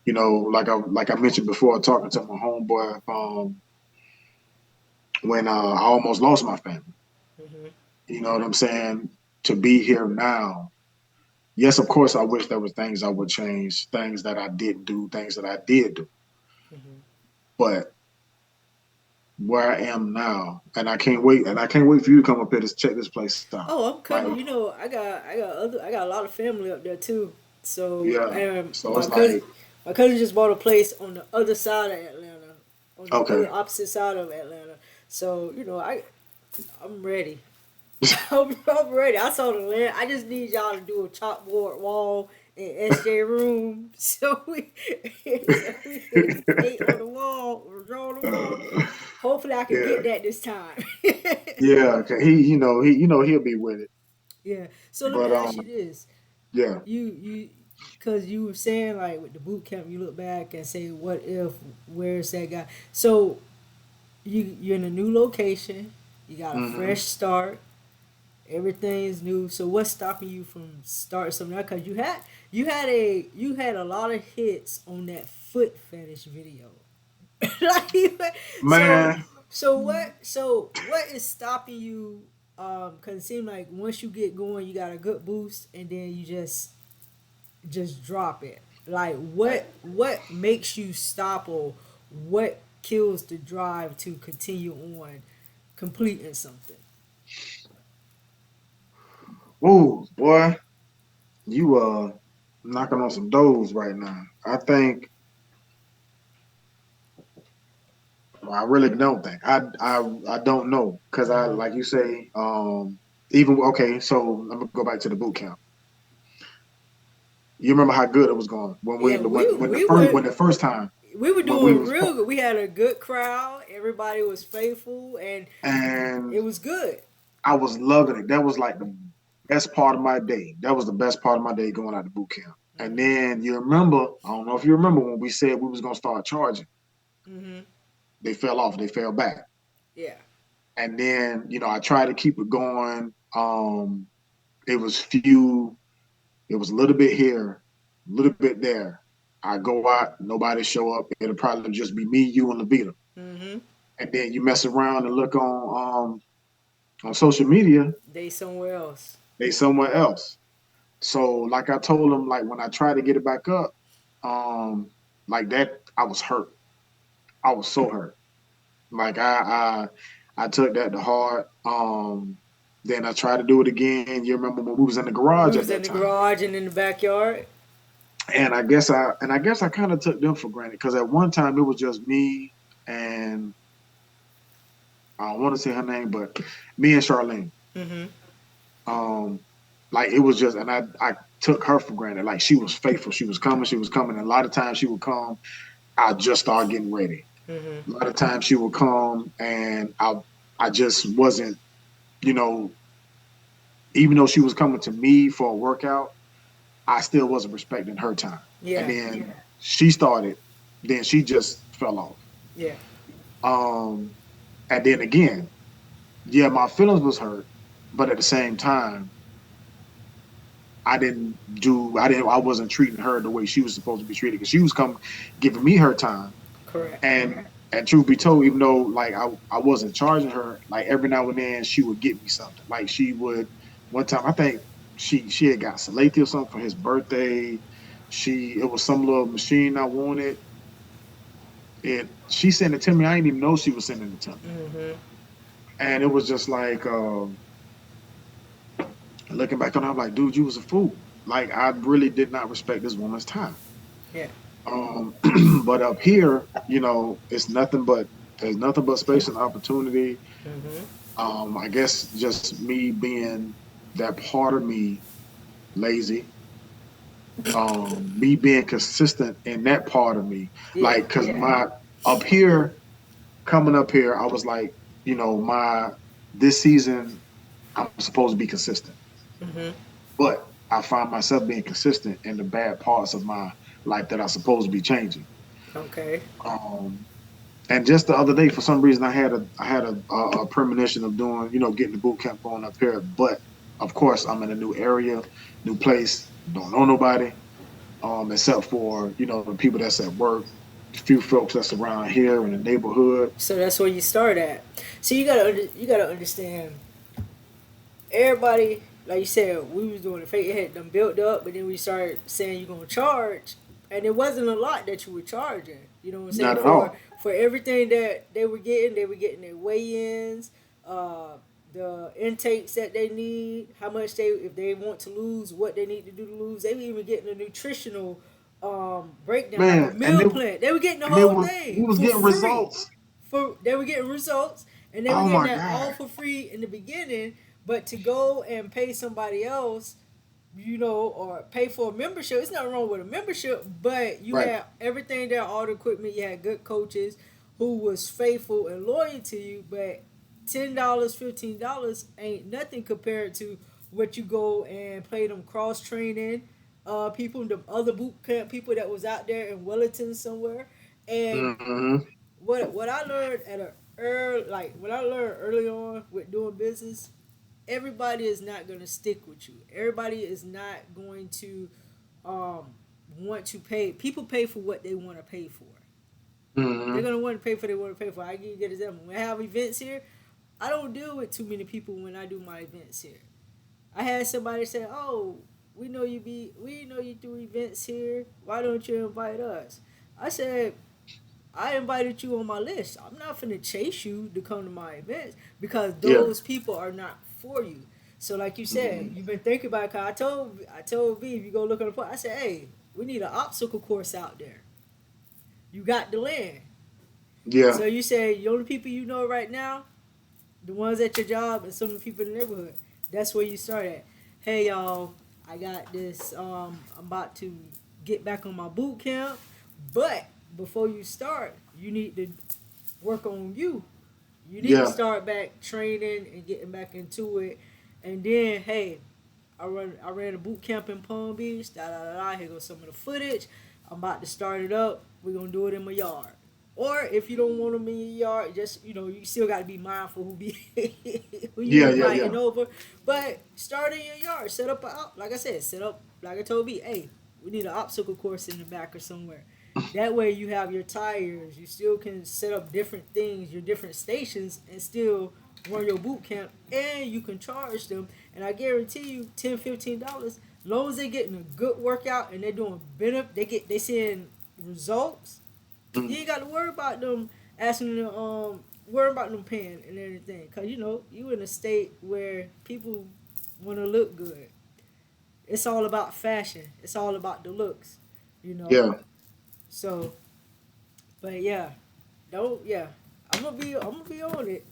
like I mentioned before, talking to my homeboy, when I almost lost my family. Mm-hmm. You know what I'm saying? To be here now, yes, of course, I wish there was things I would change, things that I didn't do, things that I did do, Mm-hmm. but where I am now, and I can't wait for you to come up here to check this place out. Oh, I'm Like, coming. You know, I got a lot of family up there too. So, yeah. and So it's like, my cousin just bought a place on the other side of Atlanta, on the okay. other opposite side of Atlanta. So, I'm ready. I'm ready. I saw the land. I just need y'all to do a chalkboard wall in SJ room so we can paint on the wall or draw on the wall. Hopefully, I can Yeah, get that this time. yeah. 'Cause he'll be with it. Yeah. So let me But ask you this: yeah. because you were saying like with the boot camp, you look back and say, "What if? Where's that guy?" So you're in a new location. You got a Hmm. fresh start. Everything is new. So what's stopping you from starting something else? Because you had a lot of hits on that foot fetish video. Like, so Man, what is stopping you? Because it seems like once you get going, you got a good boost, and then you just drop it. Like what makes you stop, or what kills the drive to continue on completing something? ooh, boy, you knocking on some doors right now. I think I really don't think. I don't know because I Mm-hmm. like you say. Even okay, so I'm gonna go back to the boot camp. You remember how good it was going when Yeah, when the first time we were when we doing was real good. We had a good crowd. Everybody was faithful, and and it was good. I was loving it. That was like the best part of my day. That was the best part of my day going out to boot camp. And Mm-hmm. then you remember, I don't know if you remember when we said we was gonna start charging. Mm-hmm. They fell off. They fell back. Yeah. And then I tried to keep it going. It was few. It was a little bit here, a little bit there. I go out, nobody show up. It'll probably just be me, you, and Levita. Mm-hmm. And then you mess around and look on social media, They somewhere else. they somewhere else. So like I told them, like when I tried to get it back up, um, like that, I was hurt. I was so hurt. Like I took that to heart. Then I tried to do it again. You remember when we was in the We garage at was in that the time? garage and in the backyard. And I guess I kind of took them for granted because at one time it was just me and I don't want to say her name, but me and Charlene. Mm-hmm. Um, like it was just, and I took her for granted. Like she was faithful. She was coming. She was coming. And a lot of times she would come. I just start getting ready. Mm-hmm. A lot of times she would come, and I just wasn't, you know, even though she was coming to me for a workout, I still wasn't respecting her time. And Yeah. then she started, then she just fell off. Yeah. Um, and then again, yeah, my feelings was hurt, but at the same time, I wasn't treating her the way she was supposed to be treated because she was coming, giving me her time. Correct. And truth be told, even though like I wasn't charging her, like every now and then she would get me something. Like she would one time I think she had got Salati or something for his birthday. It was some little machine I wanted. She sent it to me. I didn't even know she was sending it to me. Mm-hmm. And it was just like looking back on it, I'm like, dude, you was a fool. Like I really did not respect this woman's time. Yeah. Um, but up here, there's nothing but space and opportunity. Mm-hmm. I guess just me being that part of me lazy, me being consistent in that part of me, Yeah. like because my up here coming up here, I was like, my this season I'm supposed to be consistent, Mm-hmm. but I find myself being consistent in the bad parts of my life that I'm supposed to be changing. Okay. Um, And just the other day, for some reason, I had a premonition of doing, getting the boot camp going up here. But of course, I'm in a new area, new place, don't know nobody, except for the people that's at work, a few folks that's around here in the neighborhood. So that's where you start at. So you gotta understand. Everybody, like you said, we was doing the fake. It had them built up, but then we started saying you're gonna charge, and it wasn't a lot that you were charging. You know what I'm saying? Not at For all. everything that they were getting their weigh-ins, uh, the intakes that they need, how much if they want to lose, what they need to do to lose. They were even getting a nutritional breakdown, like a Man, and meal plan. They were getting the and they whole was we thing was for getting free. results. They were getting results, and they were Oh getting my that God. all for free in the beginning. But to go and pay somebody else, or pay for a membership, it's not wrong with a membership. But you Right. had everything there, all the equipment. You had good coaches. who was faithful and loyal to you, but $10, $15 ain't nothing compared to what you go and play them cross training people, the other boot camp people that was out there in Wellington somewhere. And Mm-hmm. what I learned at a early, like what I learned early on with doing business, everybody is not going to stick with you. Everybody is not going to um, want to pay. People pay for what they want to pay for. They're Mm-hmm. gonna want to pay for what they want to pay for. I give you a good example. When I have events here, I don't deal with too many people when I do my events here. I had somebody say, "Oh, we know you do events here. Why don't you invite us?" I said, "I invited you on my list. I'm not finna chase you to come to my events because Yeah. those people are not for you." So, like you said, you've been thinking about it. 'Cause I told V, if you go look on the point, I said, "Hey, we need an obstacle course out there. You got the land." Yeah. So you say the only people you know right now, the ones at your job and some of the people in the neighborhood. That's where you start at. Hey y'all, I got this. I'm about to get back on my boot camp, but before you start, you need to work on you. You need to Yeah. start back training and getting back into it. And then, hey, I ran a boot camp in Palm Beach. Da da da da. Here goes some of the footage. I'm about to start it up. We're gonna do it in my yard. Or if you don't want them in your yard, just you still got to be mindful who be who you Yeah. Yeah. Yeah. inviting over. But start in your yard. Set up like I said, set up like I told me. Hey, we need an obstacle course in the back or somewhere. That way you have your tires. You still can set up different things, your different stations, and still run your boot camp. And you can charge them. And I guarantee you, $10, $15. As long as they're getting a good workout and they're doing better, they seeing results. You Mm. ain't got to worry about them asking them, worry about them paying and everything. Cause you in a state where people want to look good. It's all about fashion. It's all about the looks, you know. Yeah. So, but yeah, don't yeah. I'm gonna be on it.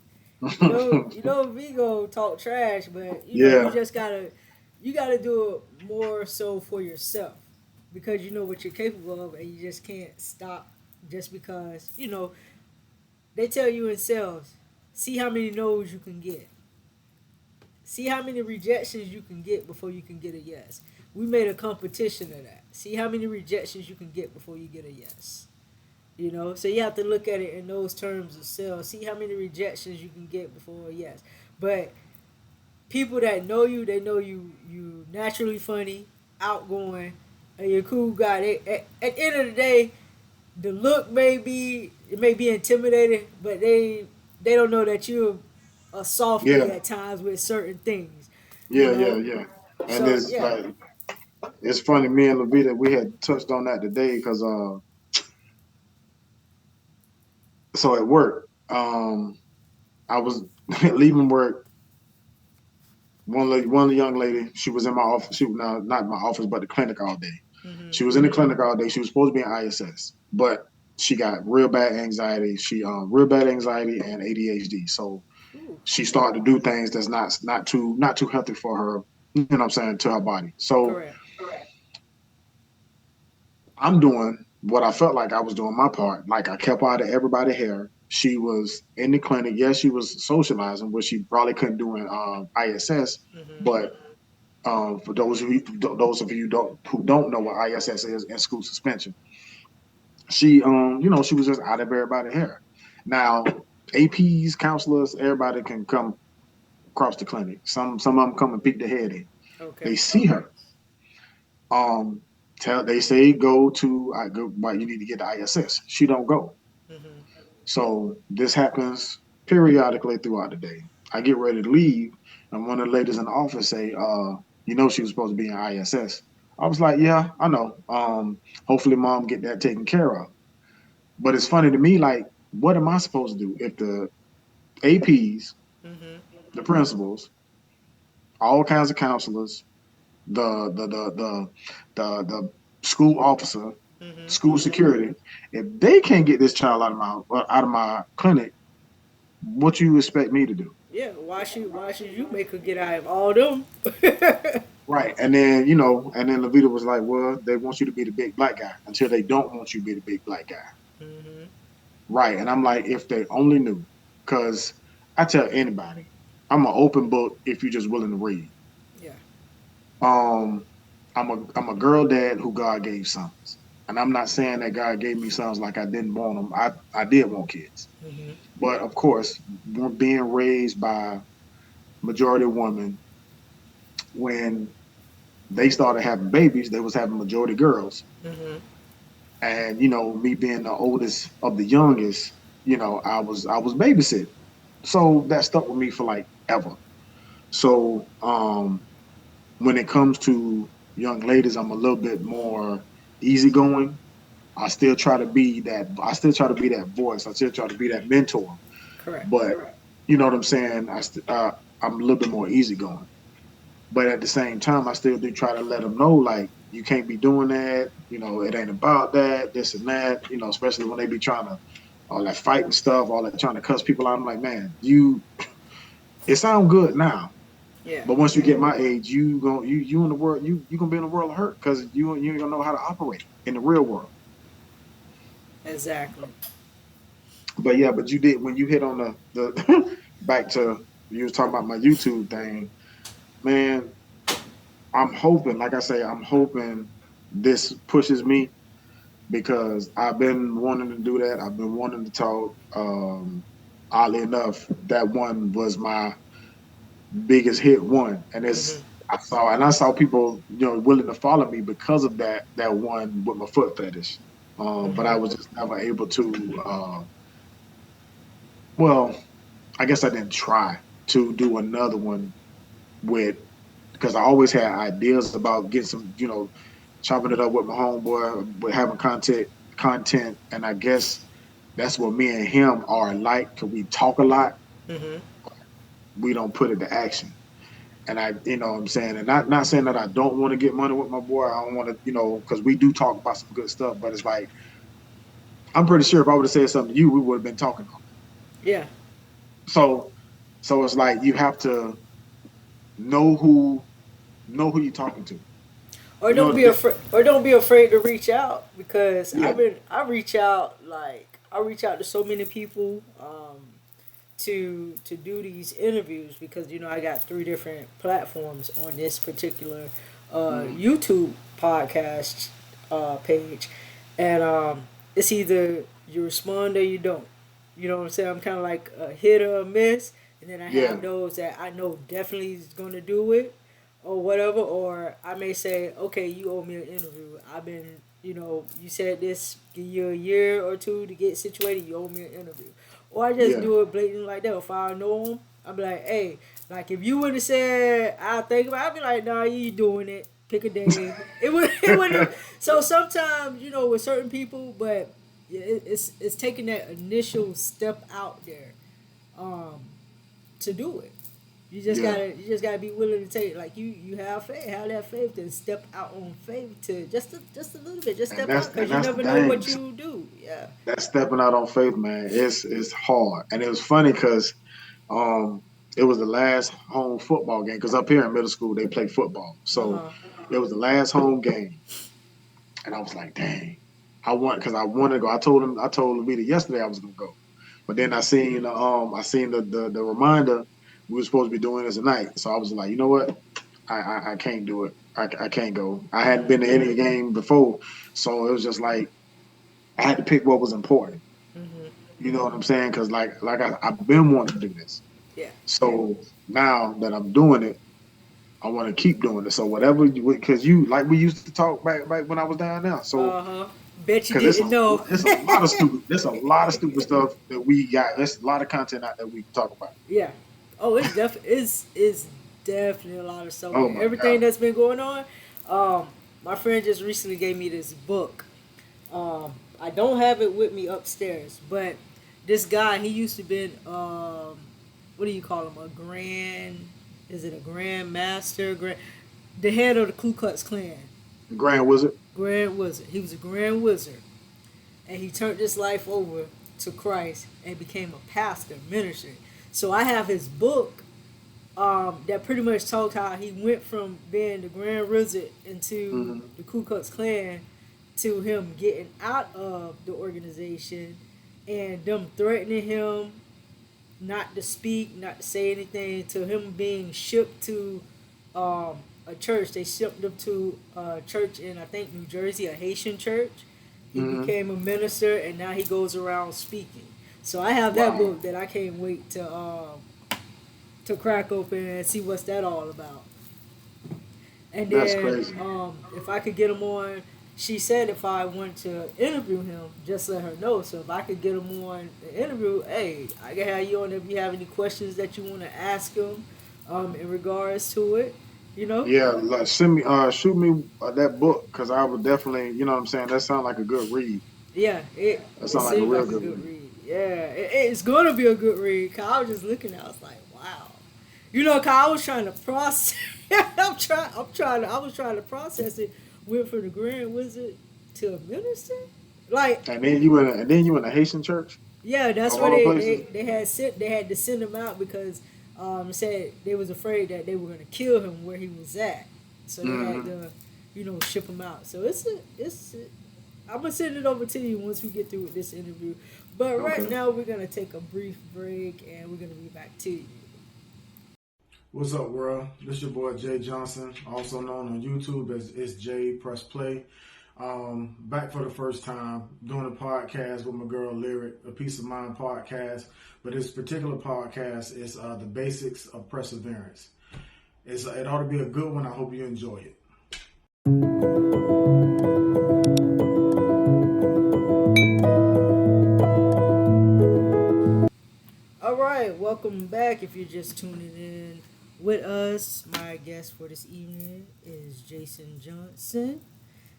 Vigo talk trash, but you Yeah. just you gotta do it more so for yourself because you know what you're capable of, and you just can't stop just because they tell you in sales, see how many no's you can get, see how many rejections you can get before you can get a yes. We made a competition of that. See how many rejections you can get before you get a yes. So you have to look at it in those terms of sales. See how many rejections you can get before a yes. But people that know you, they know you naturally funny, outgoing, and you're a cool guy. At the end of the day, the look may be intimidating, but they don't know that you're a softy Yeah. at times with certain things. You Yeah. Yeah. know. Yeah. And So it's yeah. like it's funny. Me and Levita, we had touched on that today because so at work, I was leaving work. One young lady, she was in my office. She was not in my office, but the clinic all day. Mhm. She was in the clinic all day. She was supposed to be in ISS, but she got real bad anxiety. She real bad anxiety and ADHD. So Ooh. she started to do things that's not too healthy for her. You know what I'm saying, to her body. So Correct. I'm doing what I felt like I was doing my part. Like I kept out of everybody's hair. She was in the clinic. Yes, she was socializing, which she probably couldn't do in ISS. Mhm. But for those of you who don't know what ISS is, in school suspension, she was just out of everybody's hair. Now, APs, counselors, everybody can come across the clinic. Some of them come and peek their head in. They Okay. see her. Um, they say go to I go, but you need to get to ISS. She don't go. Mhm. So this happens periodically throughout the day. I get ready to leave, and one of the ladies in the office say, she was supposed to be in ISS. I was like, yeah, I know. Hopefully, mom get that taken care of. But it's funny to me, like, what am I supposed to do if the APs, Mhm. the principals, all kinds of counselors, the school officer, Mhm. school security, if they can't get this child out of my clinic, what you expect me to do? Yeah. Why should you make her get out of all them? Right. And then Levita was like, well, they want you to be the big black guy until they don't want you to be the big black guy. Mhm. Right. And I'm like, if they only knew, because I tell anybody, I'm an open book if you're just willing to read. Yeah. Um, I'm a girl dad who God gave sons, and I'm not saying that God gave me sons like I didn't want them. I did want kids, Mm-hmm. but of course, being raised by majority women, when they started having babies, they was having majority girls, Mm-hmm. and me being the oldest of the youngest, I was babysitting, so that stuck with me for like ever. So when it comes to young ladies, I'm a little bit more easygoing. I still try to be that voice. I still try to be that mentor. Correct. But you know what I'm saying? I'm a little bit more easygoing. But at the same time, I still do try to let them know, like, you can't be doing that. It ain't about that, this and that. Especially when they be trying to all that fighting stuff, all that trying to cuss people out. I'm like, man, it sounds good now, Yeah. but once you get my age, you in the world, you gonna be in a world of hurt because you ain't gonna know how to operate in the real world. Exactly. But yeah, but you did when you hit on the back to you was talking about my YouTube thing, man. I'm hoping, like I say, I'm hoping this pushes me because I've been wanting to do that. I've been wanting to talk. Oddly enough, that one was my biggest hit one, and Mm-hmm. I saw people willing to follow me because of that one with my foot fetish. But I Mm-hmm. was just never able to. Well, I guess I didn't try to do another one with because I always had ideas about getting some, chopping it up with my homeboy, with having content, and I guess that's what me and him are alike. Cause we talk a lot, Mm-hmm. we don't put it to action. And what I'm saying, and not saying that I don't want to get money with my boy. I don't want to, because we do talk about some good stuff. But it's like I'm pretty sure if I would have said something to you, we would have been talking all day. Yeah. So, so it's like you have to know who you're talking to. Or You know, don't be afraid. Or don't be afraid to reach out because yeah, I reach out to so many people to do these interviews because I got three different platforms on this particular mm, YouTube podcast page, and it's either you respond or you don't. You know what I'm saying? I'm kind of like a hit or a miss, and then I yeah, have those that I know definitely is going to do it or whatever. Or I may say, okay, you owe me an interview. I've been, you said this, give you a year or two to get situated. You owe me an interview. Or I just yeah, do it blatantly like that. If I know them, I'll be like, hey, like if you would have said, I'll think about it, I'll be like, nah, you doing it. Pick a day. It would. So sometimes, with certain people, but yeah, it's taking that initial step out there um, to do it. yeah. You just gotta be willing to take like you have faith, have that faith, and step out on faith to just a little bit, just And step that's out and because you that's the never know thing. what you do. Yeah. That stepping out on faith, man, it's hard. And it was funny because um it was the last home football game because up here in middle school they play football. Uh So huh. it was the last home game, and I was like, dang, I wanted to go. I told Levita yesterday I was gonna go, but then I seen the reminder we were supposed to be doing this tonight. So I was like, you know what, I can't do it. I can't go. I hadn't been to any game before, so it was just like I had to pick what was important. Hmm. You know what I'm saying? Because I've been wanting to do this. Yeah. So now that I'm doing it, I want to keep doing it. So whatever, because like we used to talk back when I was down there. So Uh huh. Bet you because it's didn't know. it's a lot of stupid, there's a lot of stupid stuff that we got. There's a lot of content out there we can talk about. Yeah. Oh, it's definitely a lot of stuff Oh with my everything god. that's been going on. Um, my friend just recently gave me this book. I don't have it with me upstairs, but this guy he used to been what do you call him? A grand? Is it a grand master? The head of the Ku Klux Klan, Grand Wizard. Grand Wizard. He was a Grand Wizard, and he turned his life over to Christ and became a pastor, minister. So I have his book that pretty much told how he went from being the Grand Wizard into Hmm. the Ku Klux Klan to him getting out of the organization and them threatening him not to speak, not to say anything, to him being shipped to um, a church. They shipped him to a church in, I think, New Jersey, a Haitian church. He Hmm. became a minister, and now he goes around speaking. So I have that Wow, book that I can't wait to crack open and see what's that all about. And that's then crazy. if I could get him on, she said if I want to interview him, just let her know. So if I could get him on the interview, hey, I can have you on if you have any questions that you want to ask him in regards to it. You know? Yeah, like shoot me that book because I would definitely, you know what I'm saying. That sounds like a good read. Yeah, That it sounds like a seemed real like a good good read. read. Yeah, it's gonna be a good read. Cause I was just looking at, it, I was like, wow. You know, cause I was trying to process. I was trying to process it. Went from the Grand Wizard to a minister. Like, And then you in a Haitian church yeah, that's of where all places. they had to send him out because said they was afraid that they were gonna kill him where he was at. So they had Hmm. to, ship him out. So I'm gonna send it over to you once we get through with this interview. But right Okay. now we're gonna take a brief break and we're gonna be back to you. What's up, world? This your boy Jay Johnson, also known on YouTube as It's Jay Press Play. Back for the first time doing a podcast with my girl Lyric, a Peace of Mind podcast. But this particular podcast is the basics of perseverance. It ought to be a good one. I hope you enjoy it. All right, welcome back. If you're just tuning in with us, my guest for this evening is Jason Johnson,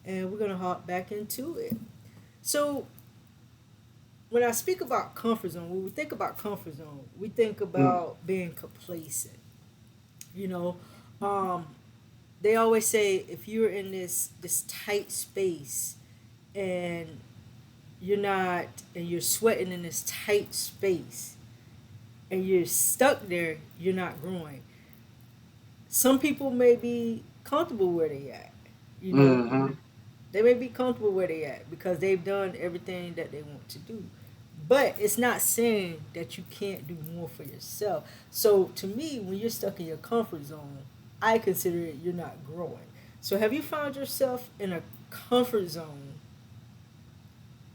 and we're gonna hop back into it. So when I speak about comfort zone, when we think about comfort zone, we think Mm, about being complacent. You know, um, they always say if you're in this tight space and you're not and you're sweating in this tight space and you're stuck there, you're not growing. Some people may be comfortable where they at. You know, hmm. they may be comfortable where they at because they've done everything that they want to do. But it's not saying that you can't do more for yourself. So to me, when you're stuck in your comfort zone, I consider it you're not growing. So have you found yourself in a comfort zone?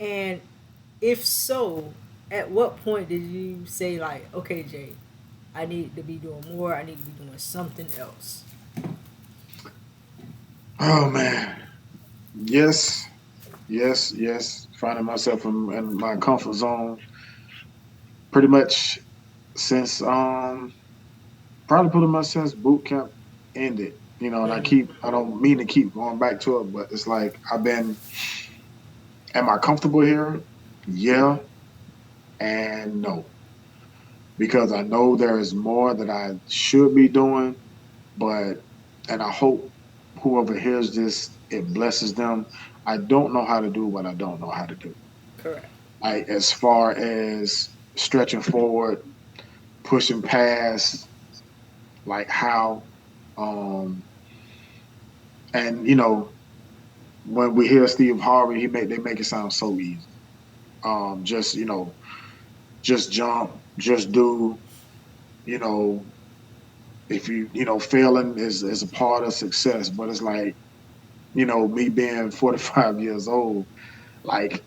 And if so, at what point did you say like, okay, Jay, I need to be doing more. I need to be doing something else. Oh man, yes, yes, yes. Finding myself in my comfort zone pretty much since probably pretty much since boot camp ended. You know, and Mm-hmm. I don't mean to keep going back to it, but it's like am I comfortable here? Yeah and no, because I know there is more that I should be doing, but, and I hope whoever hears this, it blesses them. I don't know how to do what I don't know how to do. Correct. Like, as far as stretching forward, pushing past, like how, um, and when we hear Steve Harvey, they make it sound so easy. Just just jump, just do. You know, if failing is a part of success, but it's like me being 45 years old, like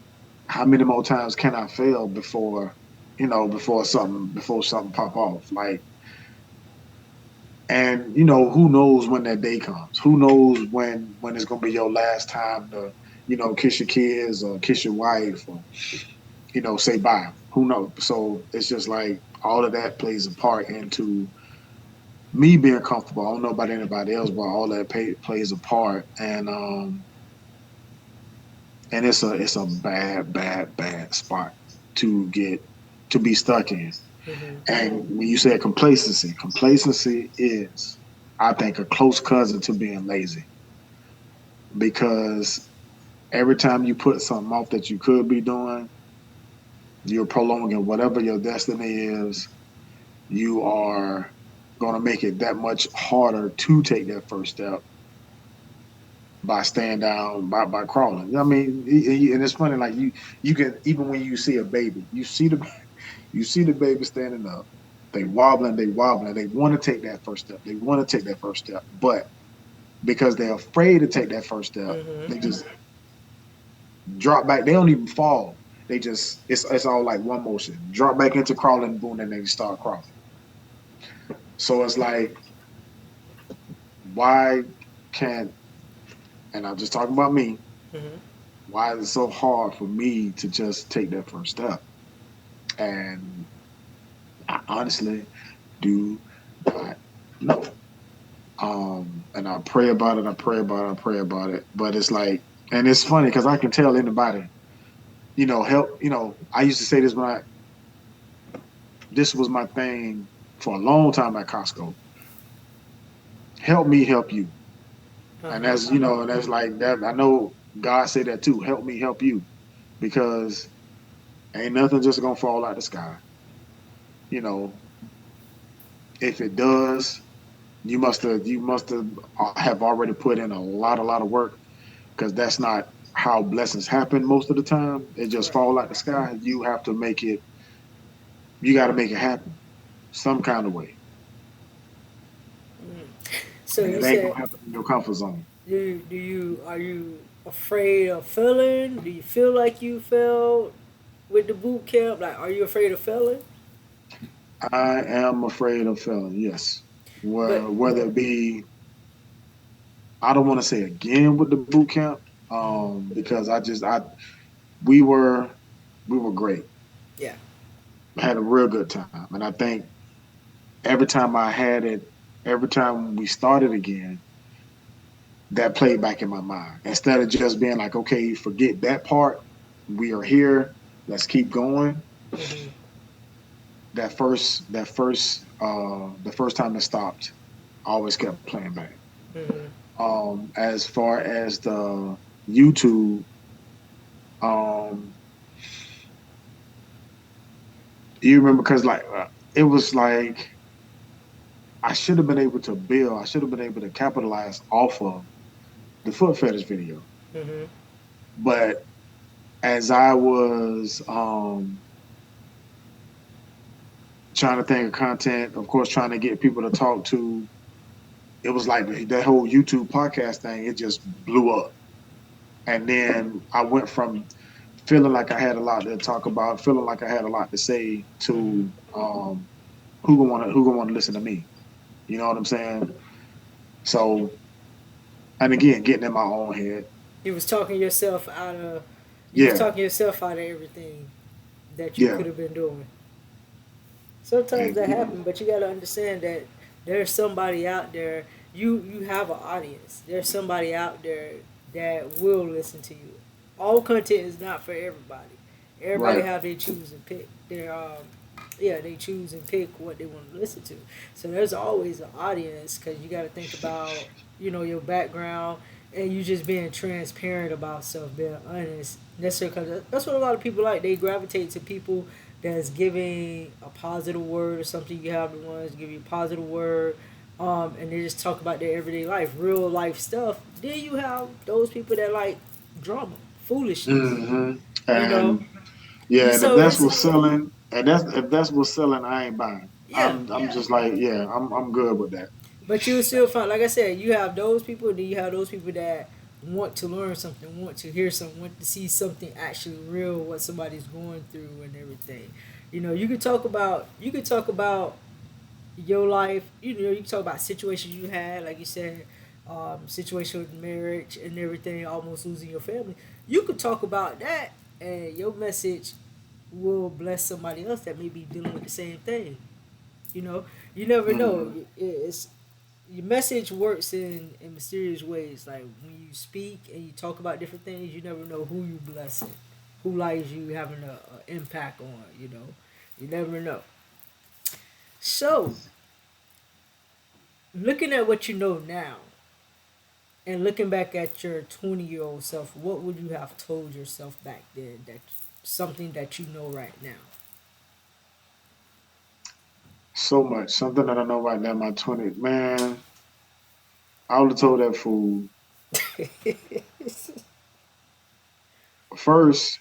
how many more times can I fail before before something pop off? Like, and who knows when that day comes? Who knows when it's gonna be your last time to kiss your kids or kiss your wife or say bye? Who knows? So it's just like all of that plays a part into me being comfortable. I don't know about anybody else, but all that plays a part, and it's a bad spot to get to be stuck in. Mm-hmm. And when you said complacency, complacency is, I think, a close cousin to being lazy, because every time you put something off that you could be doing, you're prolonging whatever your destiny is. You are going to make it that much harder to take that first step. by staying down by crawling. I mean, and it's funny like you can even when you see a baby, you see the baby standing up, they wobbling, they want to take that first step, they want to take that first step, but because they're afraid to take that first step, Mm-hmm. they just drop back. They don't even fall. They just it's all like one motion. Drop back into crawling, boom, and they start crawling. So it's like why can't and I'm just talking about me. Mm-hmm. Why is it so hard for me to just take that first step? And I honestly do not know. And I pray about it. I pray about it. I pray about it. But it's like, and it's funny because I can tell anybody, help. I used to say this this was my thing for a long time at Costco. Help me, help you. And Uh-huh. that's like that. I know God said that too. Help me, help you, because ain't nothing just gonna fall out the sky. You know, if it does, you must have already put in a lot of work because that's not how blessings happen most of the time. They just Right. fall out the sky. You have to make it. You got to make it happen some kind of way, So and you it ain't said, gonna happen in your comfort zone. are you afraid of failing? Do you feel like you failed with the boot camp? Like, are you afraid of failing? I am afraid of failing. Yes, But whether it be, I don't want to say again with the boot camp, because I we were we were great. yeah, I had a real good time, and I think every time I had it, every time we started again, that played back in my mind. Instead of just being like, okay, forget that part. We are here. Let's keep going. hmm The first time it stopped, I always kept playing back. hmm As far as the YouTube, um, you remember because like it was like I should have been able to build. I should have been able to capitalize off of the foot fetish video, hmm but as I was trying to think of content, of course, trying to get people to talk to. It was like that whole YouTube podcast thing. It just blew up, and then I went from feeling like I had a lot to talk about, feeling like I had a lot to say, hmm to who gonna want to listen to me. You know what I'm saying? So, and again, getting in my own head. you was talking yourself out of you was Yeah, talking yourself out of everything that you yeah, could have been doing. Sometimes that and, happens, but you gotta understand that there's somebody out there. You have an audience. There's somebody out there that will listen to you. All content is not for everybody. Everybody right. have they choose and pick. Yeah, they choose and pick what they want to listen to. So there's always an audience because you got to think about your background and you just being transparent about stuff, being honest. Necessarily because that's what a lot of people like. They gravitate to people that's giving a positive word or something. You have the ones give you a positive word, and they just talk about their everyday life, real life stuff. Then you have those people that like drama, foolishness. hmm You know, And yeah, and if so that's it's what's selling, if that's what's selling, I ain't buying. yeah. I'm just like, yeah, I'm good with that. But you will still find, like I said, you have those people, then you have those people that want to learn something, want to hear something, want to see something actually real, what somebody's going through and everything. You could talk about your life. You can talk about situations you had, like you said, situation with marriage and everything, almost losing your family. You could talk about that, and your message will bless somebody else that may be dealing with the same thing. You know, you never know. Mm, It's your message works in mysterious ways. Like when you speak and you talk about different things, you never know who you blessing, who lives you having a impact on. You never know. So, looking at what you know now and looking back at your 20-year-old self, what would you have told yourself back then? That something that you know right now. so much. Something that I know right now, my 20s, man. I would have told that fool. First,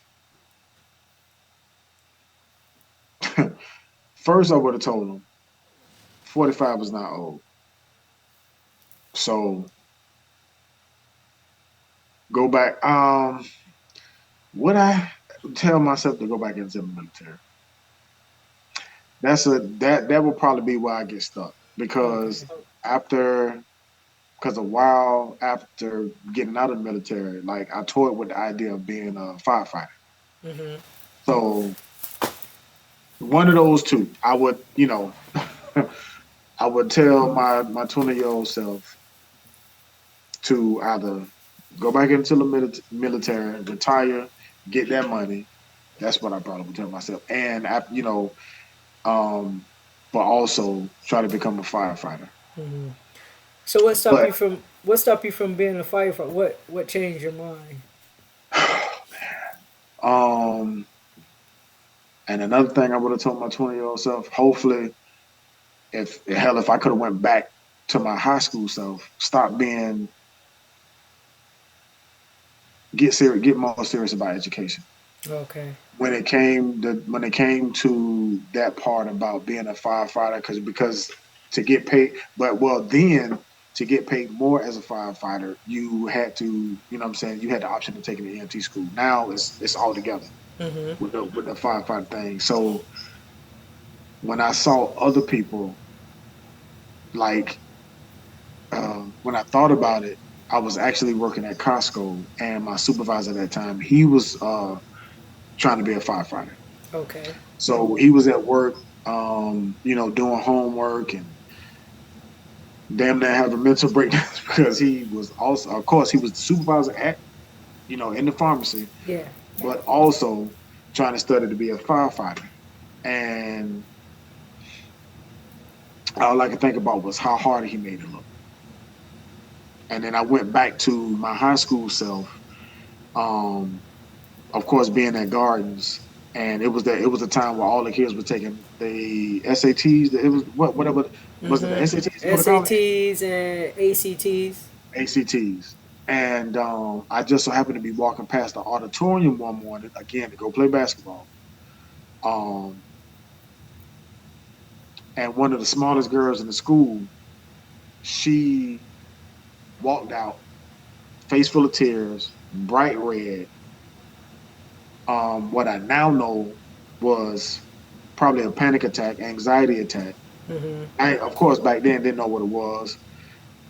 first I would have told him 45 is not old. So go back. Would I tell myself to go back into the military? That will probably be where I get stuck because Okay. after because a while after getting out of the military, like I toyed with the idea of being a firefighter. Mhm. So one of those two, I would, I would tell my 20-year-old self to either go back into the military, retire, get that money. That's what I probably would tell myself, and um, but also try to become a firefighter. So But what stopped you from being a firefighter? What changed your mind? um, and another thing I would have told my 20-year-old self, hopefully, if I could have went back to my high school self, stop being get more serious about education. Okay. When it came to that part about being a firefighter, because to get paid, but well then to get paid more as a firefighter, you had to, what I'm saying, you had the option of taking the EMT school. Now it's all together Mhm. with the firefighter thing. So when I saw other people like when I thought about it, I was actually working at Costco, and my supervisor at that time, he was trying to be a firefighter. Okay. So he was at work, doing homework and damn near having mental breakdowns because he was also, of course, he was the supervisor at, in the pharmacy, Yeah. but also trying to study to be a firefighter. And all I could think about was how hard he made it look. And then I went back to my high school self, um, of course, being at Gardens. And it was a time where all the kids were taking the SATs. It was whatever was it the Mhm. SATs you want to call it? SATs and ACTs. ACTs. And I just so happened to be walking past the auditorium one morning again to go play basketball. Um, and one of the smallest girls in the school, she walked out, face full of tears, bright red. What I now know was probably a panic attack, anxiety attack. Mhm. I, of course, back then didn't know what it was.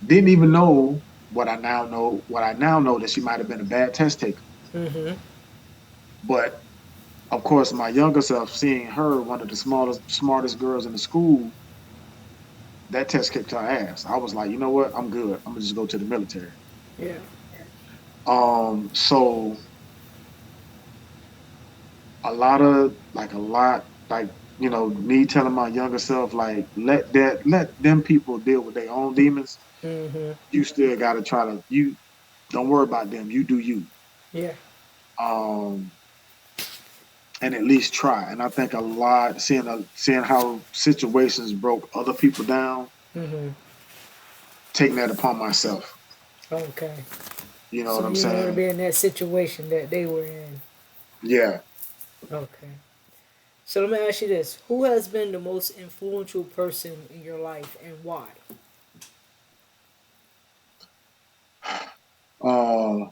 Didn't even know what I now know. What I now know that she might have been a bad test taker. Mhm. But of course, my younger self, seeing her, one of the smartest girls in the school, that test kicked her ass. I was like, you know what? I'm good. I'm gonna just go to the military. Yeah. So a lot, like, me telling my younger self, like, let them people deal with their own demons. Mhm. You still gotta try to, you don't worry about them. You do you. Yeah. Um, and at least try. And I think a lot, seeing how situations broke other people down, Mhm. taking that upon myself. Okay. You know So what I'm you didn't want to saying? be in that situation that they were in. Yeah. Okay. So let me ask you this: who has been the most influential person in your life and why? Uh,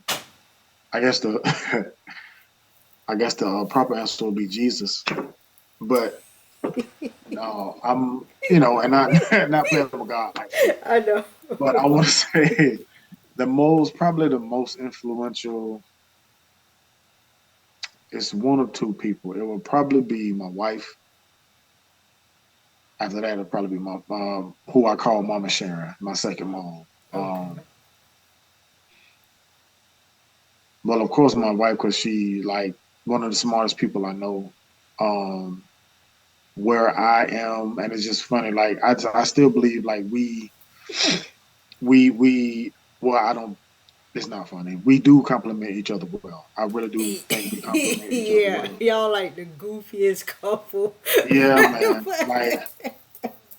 I guess the I guess the proper answer would be Jesus. But no, and not not playing with God like that. I know. But I want to say probably the most influential is one or two people. It will probably be my wife. After that, it'll probably be my who I call Mama Sharon, my second mom. Okay. Well, of course, my wife, because she like one of the smartest people I know. Um, where I am, and it's just funny. Like I still believe like we well, I don't. It's not funny. We do compliment each other well. I really do think we compliment each other Yeah, well. y'all like the goofiest couple. Yeah, man. Like,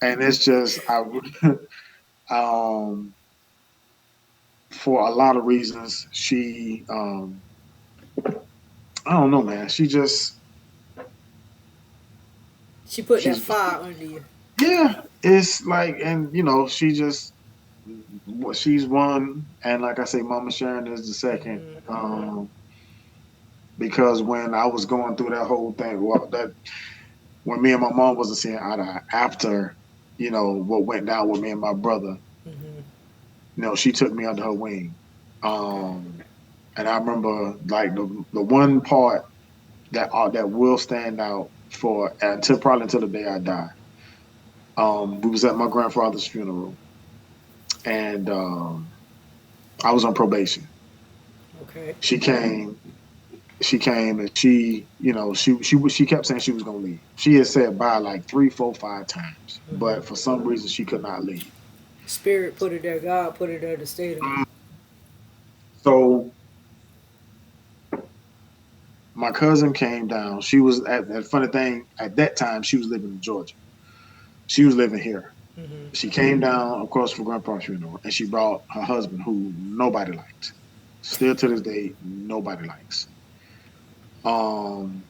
and it's just I um for a lot of reasons. I don't know, man. She put that She's, fire under you. yeah. It's like, and she's one, and like I say, Mama Sharon is the second. Mm-hmm. Because when I was going through that whole thing, well, that when me and my mom wasn't seeing eye to eye after, what went down with me and my brother, Mm-hmm. she took me under her wing. Okay. Um, and I remember like the one part that will stand out for until the day I die. We was at my grandfather's funeral, and I was on probation. Okay. She came, and she kept saying she was gonna leave. She had said bye like three, four, five times, Mm-hmm. but for some reason she could not leave. Spirit put it there. God put it there to stay there. So my cousin came down. She was at that funny thing at that time. She was living in Georgia. She was living here. Mm-hmm. She came down, of course, for Grandpa's funeral, and she brought her husband, who nobody liked. Still to this day, nobody likes. Um,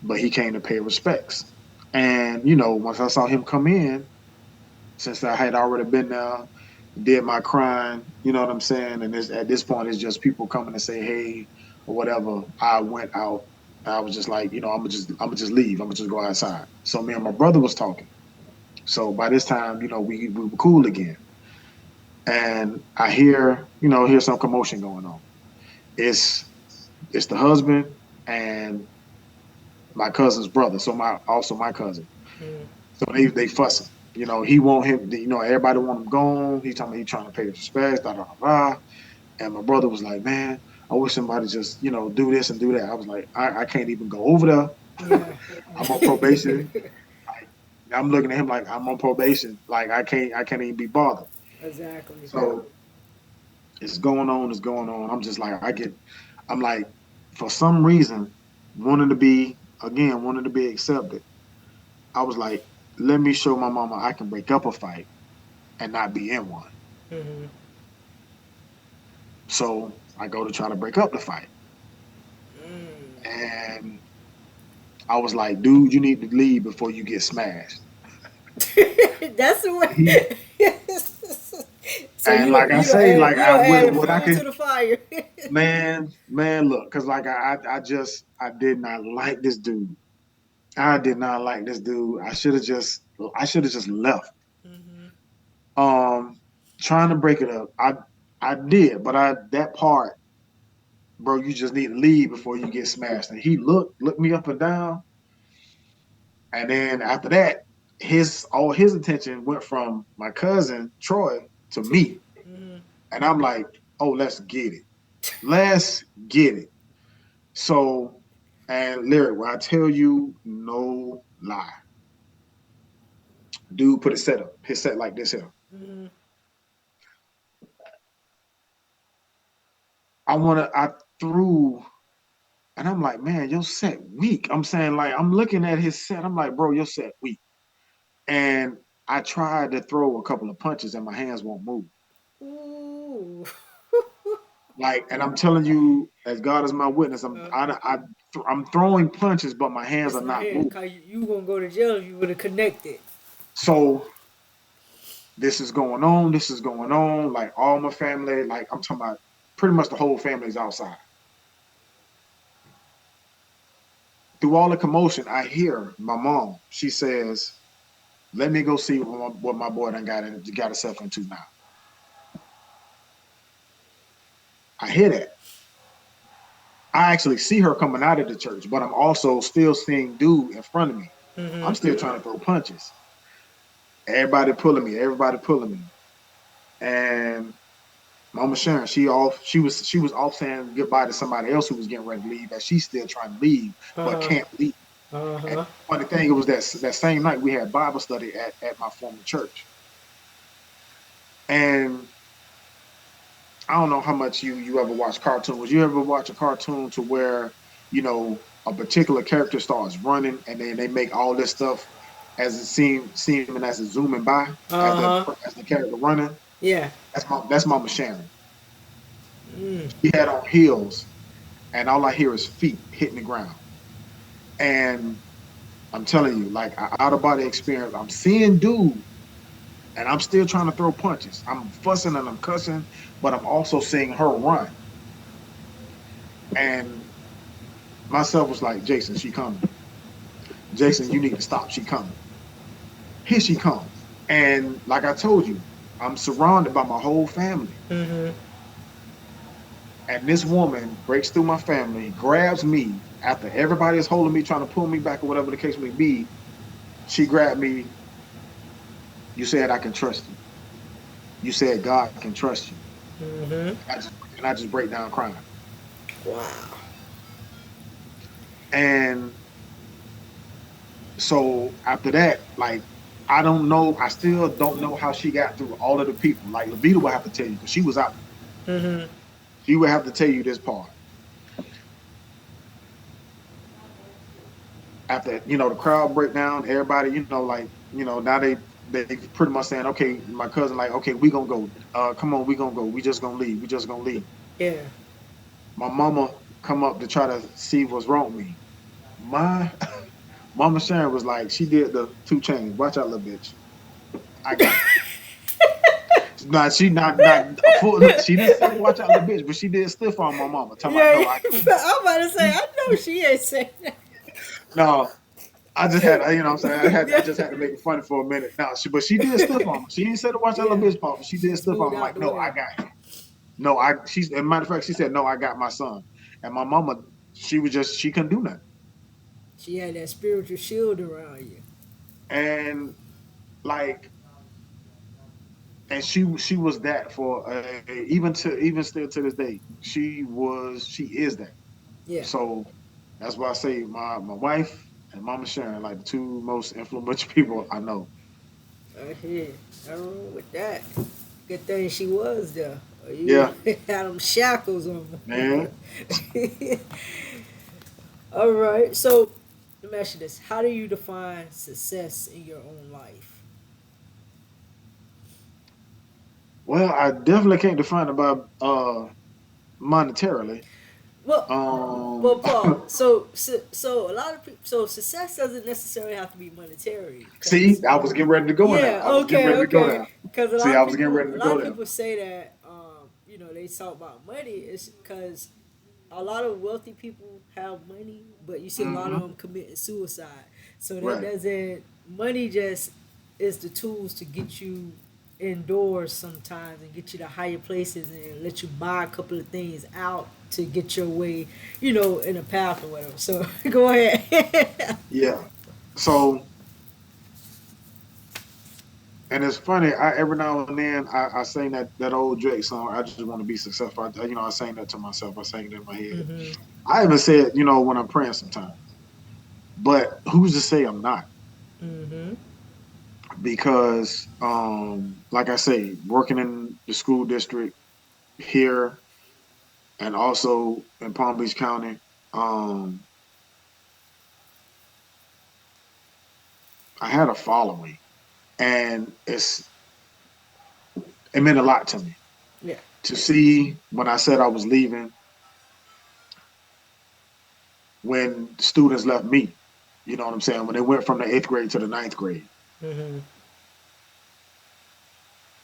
but he came to pay respects. And once I saw him come in, since I had already been there, did my crying, you know what I'm saying? And at this point, it's just people coming to say hey or whatever. I went out. I was just like, I'm gonna just leave. I'm gonna just go outside. So me and my brother was talking. So by this time, we were cool again. And I hear some commotion going on. It's the husband and my cousin's brother, so my cousin. Mm-hmm. So they fussing. He want him. Everybody want him gone. He talking. He trying to pay his respects. Da da da. And my brother was like, "Man, I wish somebody just do this and do that." I was like, I can't even go over there. Yeah. I'm on probation. I'm looking at him like I'm on probation. Like I can't even be bothered. Exactly. So it's going on. It's going on. I'm just like I'm like, for some reason, wanting to be accepted. I was like, let me show my mama I can break up a fight and not be in one. Mm-hmm. So I go to try to break up the fight. Mm. And I was like, dude, you need to leave before you get smashed. That's the He, way. So and like I you don't say, add like you don't add what I fuel to could, the fire. man, look, because like I did not like this dude. I did not like this dude. I should have just left. Mm-hmm. Um, Trying to break it up. I did, but that part, bro, you just need to leave before you get smashed. And he looked me up and down, and then after that, all his attention went from my cousin Troy to To you. me, Mm-hmm. and I'm like, oh, let's get it, let's get it. So, and Lyric, when I tell you no lie, dude put his set like this here. Mm-hmm. I threw. And I'm like, man, your set weak. I'm saying, like, I'm looking at his set. I'm like, bro, your set weak. And I tried to throw a couple of punches and my hands won't move. Ooh. Like, and I'm telling you, as God is my witness, uh, I'm throwing punches, but my hands it's are my not hand. moving. Cause you gonna go to jail if you would have connected. So this is going on. This is going on. Like all my family, like I'm talking about, pretty much the whole family's outside. Through all the commotion, I hear my mom. She says, "Let me go see what my boy done got himself into now." I hear that. I actually see her coming out of the church, but I'm also still seeing dude in front of me. Mm-hmm. I'm still trying to throw punches. Everybody pulling me. And Mama Sharon, she was off saying goodbye to somebody else who was getting ready to leave, and she's still trying to leave, but Uh-huh. can't leave. And Uh-huh. funny thing, it was that same night we had Bible study at my former church. And I don't know how much you ever watch cartoons. You ever watch a cartoon to where a particular character starts running and then they make all this stuff as it seeming as it's zooming by as the Uh-huh. as the character running. Yeah. That's Mama Sharon. She had on heels, and all I hear is feet hitting the ground. And I'm telling you, like an out of body experience. I'm seeing dude, and I'm still trying to throw punches. I'm fussing and I'm cussing, but I'm also seeing her run. And myself was like, Jason, she coming. Jason, you need to stop. She coming. Here she comes. And like I told you, I'm surrounded by my whole family. Mm-hmm. And this woman breaks through my family, grabs me after everybody is holding me, trying to pull me back or whatever the case may be. She grabbed me. You said I can trust you. You said God can trust you. Mm-hmm. And I just break down crying. Wow. And so after that, like, I don't know. I still don't know how she got through all of the people. Like, Levita will have to tell you because she was out there. Mm-hmm. She would have to tell you this part. After, the crowd breakdown, everybody, like, now they pretty much saying, okay, my cousin, like, okay, we gonna go. Come on, we gonna go. We just gonna leave. We just gonna leave. Yeah. My mama come up to try to see what's wrong with me. My mama Sharon was like, she did the 2 Chainz. Watch out, little bitch. I got it. Nah, she not full. She didn't say watch out, little bitch, but she did stiff on my mama. Talking about Yeah. no, I I'm about to say, I know she ain't saying that. no. I just had, what I'm saying, I Yeah. just had to make it funny for a minute. No, but she did stiff on me. She didn't say to watch out, little Yeah. bitch, Papa. She did stiff on Smooth me. out Like, the no, I way. got him. No, she's, as a matter of fact, she said, no, I got my son. And my mama, she couldn't do nothing. She had that spiritual shield around you. And like, and she was that for even still to this day. She is that. Yeah. So that's why I say my wife and Mama Sharon, like the 2 most influential people I know. I hear. Nothing wrong with that. Good thing she was there. Or you Yeah, had them shackles on. man. All right. So let me ask you this: how do you define success in your own life? Well, I definitely can't define it by monetarily. Well, Um, well, Paul. So a lot of people. So success doesn't necessarily have to be monetary. see, Because I was getting ready to go in there. yeah, I was getting okay, ready to go okay. there. Because See, I was getting ready a to lot go of there. people say that they talk about money is because a lot of wealthy people have money, but you see a lot of Hmm. them committing suicide. So that Right. doesn't money just is the tools to get you indoors sometimes and get you to higher places and let you buy a couple of things out to get your way, in a path or whatever. So go ahead. Yeah. So, and it's funny. Every now and then I sing that old Drake song. I just want to be successful. I sing that to myself. I sing it in my head. Hmm. I even say it, when I'm praying sometimes. But who's to say I'm not? Hmm. Because, like I say, working in the school district here and also in Palm Beach County, um, I had a following, and it meant a lot to me Yeah. to see when I said I was leaving, when students left me. You know what I'm saying? When they went from the 8th grade to the 9th grade, Hmm.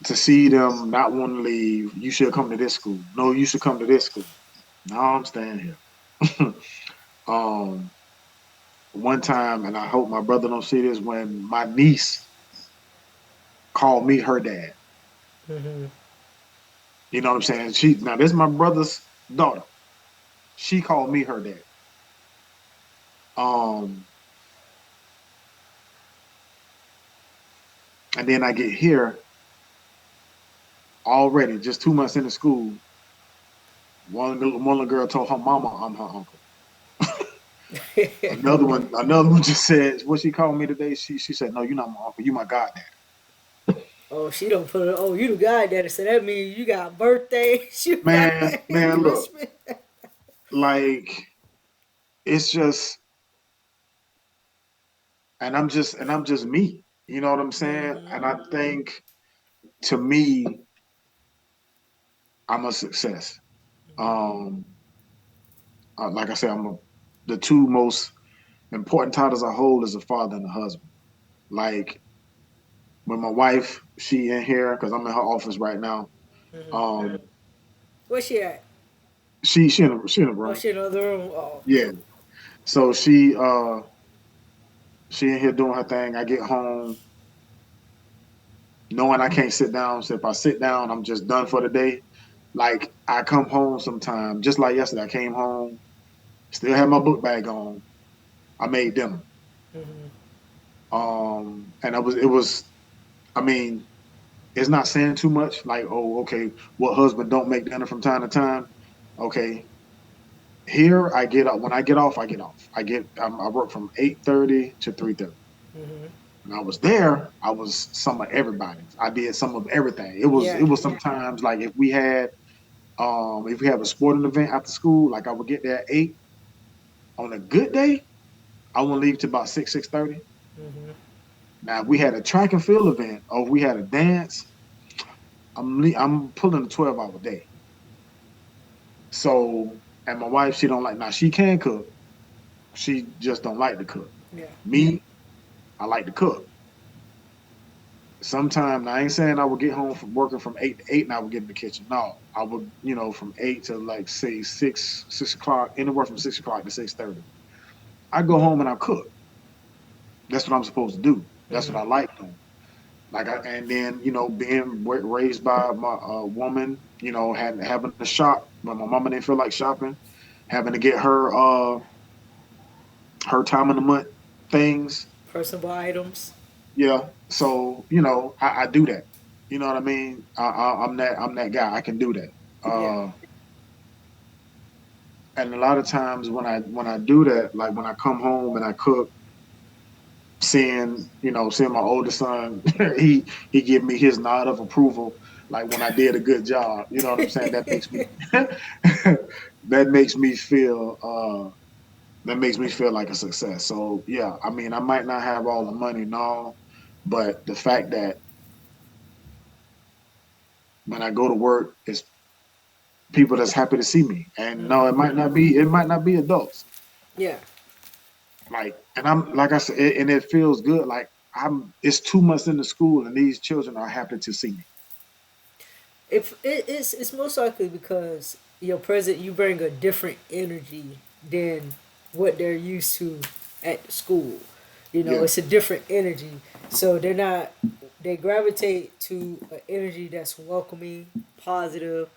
to see them not want to leave. You should come to this school. No, you should come to this school. No, I'm staying here. um, One time, and I hope my brother don't see this, when my niece called me her dad. Hmm. You know what I'm saying? Now this is my brother's daughter. She called me her dad. Um, and then I get here already, just 2 months into school. One little girl told her mama I'm her uncle. Another one just said what she called me today. She said, "No, you're not my uncle. You my goddad." Oh, she don't put it. Oh, you the guy that so that means you got birthdays, you got Man, look, Christmas. like it's just, and I'm just me. You know what I'm saying? Hmm. And I think, to me, I'm a success. Um, like I said, the two most important titles I hold is a father and a husband. Like when my wife, she in here because I'm in her office right now. Mm-hmm. Um, Where's she at? she in the Oh, room. she in the other room. Oh, Yeah. So she in here doing her thing. I get home knowing I can't sit down. So if I sit down, I'm just done for the day. Like I come home sometime, just like yesterday. I came home, still had my book bag on. I made dinner. mm-hmm. And it was. I mean, it's not saying too much. Like, oh, okay, what husband don't make dinner from time to time? Okay, here I get up. When I get off, I get off. I work from 8:30 to 3:30. Mm-hmm. When I was there, I was some of everybody's. I did some of everything. It was Yeah. it was sometimes like if we have a sporting event after school, like I would get there at 8. On a good day, I wouldn't leave till about 6:30. Mm-hmm. Now if we had a track and field event or if we had a dance, I'm pulling a 12-hour day. So and my wife, she don't like now she can cook. She just don't like to cook. Yeah. Me, I like to cook. Sometimes I ain't saying I would get home from working from 8 to 8 and I would get in the kitchen. No, I would, from 8 to like say 6 o'clock, anywhere from 6 o'clock to 6:30. I go home and I cook. That's what I'm supposed to do. That's what Mm-hmm. I like doing. And then being raised by my woman, having to shop when my mama didn't feel like shopping, having to get her time in the month things. Personal items. Yeah, so I do that. You know what I mean? I'm that guy. I can do that. Yeah. And a lot of times when I do that, like when I come home and I cook, seeing my oldest son, he give me his nod of approval, like when I did a good job. You know what I'm saying? That makes me that makes me feel that makes me feel like a success. So yeah, I mean, I might not have all the money now, but the fact that when I go to work, it's people that's happy to see me. And no, Mm-hmm. it might not be adults. Yeah. Like, and I'm like I said, and it feels good. Like it's 2 months in the school, and these children are happy to see me. If it's most likely because your present you bring a different energy than what they're used to at school. Yeah, It's a different energy. So they gravitate to an energy that's welcoming, positive,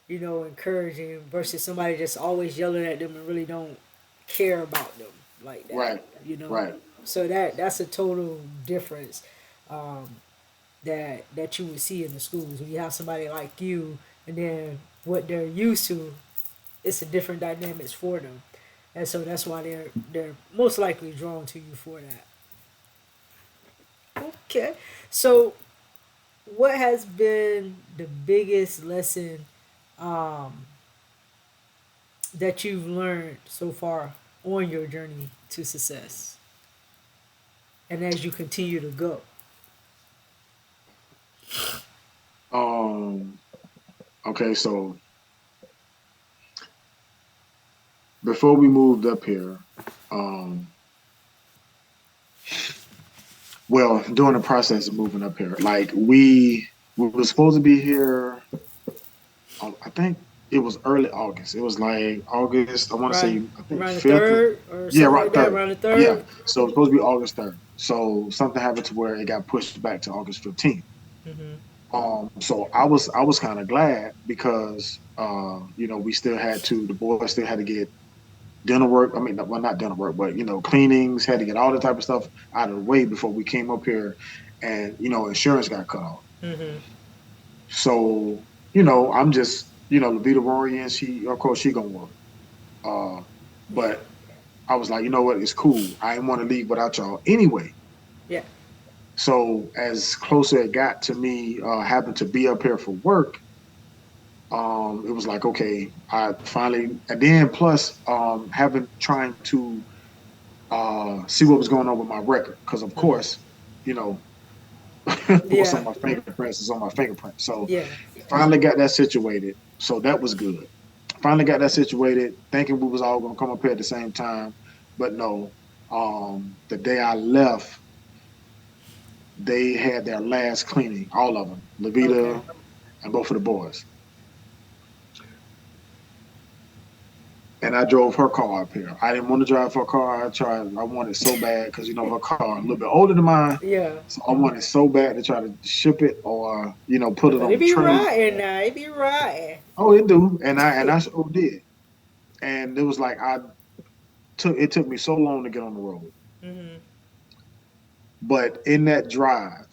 encouraging versus somebody that's always yelling at them and really don't care about them like that. right, You know. right, So that's a total difference. Um, that you would see in the schools when you have somebody like you and then what they're used to, it's a different dynamics for them, and so that's why they're most likely drawn to you for that. Okay, so what has been the biggest lesson um, that you've learned so far on your journey to success and as you continue to go? um, okay, so before we moved up here, um, well, during the process of moving up here, like we were supposed to be here. I think it was early August. It was like August. I want to say around I think around the 5th. third or Yeah, something right, like that, third. around the Yeah, third. so it's supposed to be August 3rd. So something happened to where it got pushed back to August 15th. Mm-hmm. So I was kind of glad because we still had to the boys still had to get dinner work. I mean, well, not dinner work, but cleanings, had to get all the type of stuff out of the way before we came up here, and insurance got cut off. Mm-hmm. So I'm just Levita Rory, and she of course she gonna work. Uh, Yeah. but I was like, you know what, it's cool. I didn't want to leave without y'all anyway. Yeah. So as closer it got to me having to be up here for work, it was like, okay, I finally, and then plus having trying to see what was going on with my record, because of Mm-hmm. course, you know, what's on Yeah. my fingerprints is on my fingerprint. So Yeah. finally got that situated. So that was good. Finally got that situated, thinking we was all gonna come up here at the same time, but no. The day I left, they had their last cleaning, all of them, Okay. Levita and both of the boys. And I drove her car up here. I didn't want to drive her car. I wanted so bad because her car a little bit older than mine, Yeah. so I wanted so bad to try to ship it or put it But on it the be train. riding now. It be riding. Oh, it do, and I sure did. And it was like it took me so long to get on the road, Mm-hmm. but in that drive,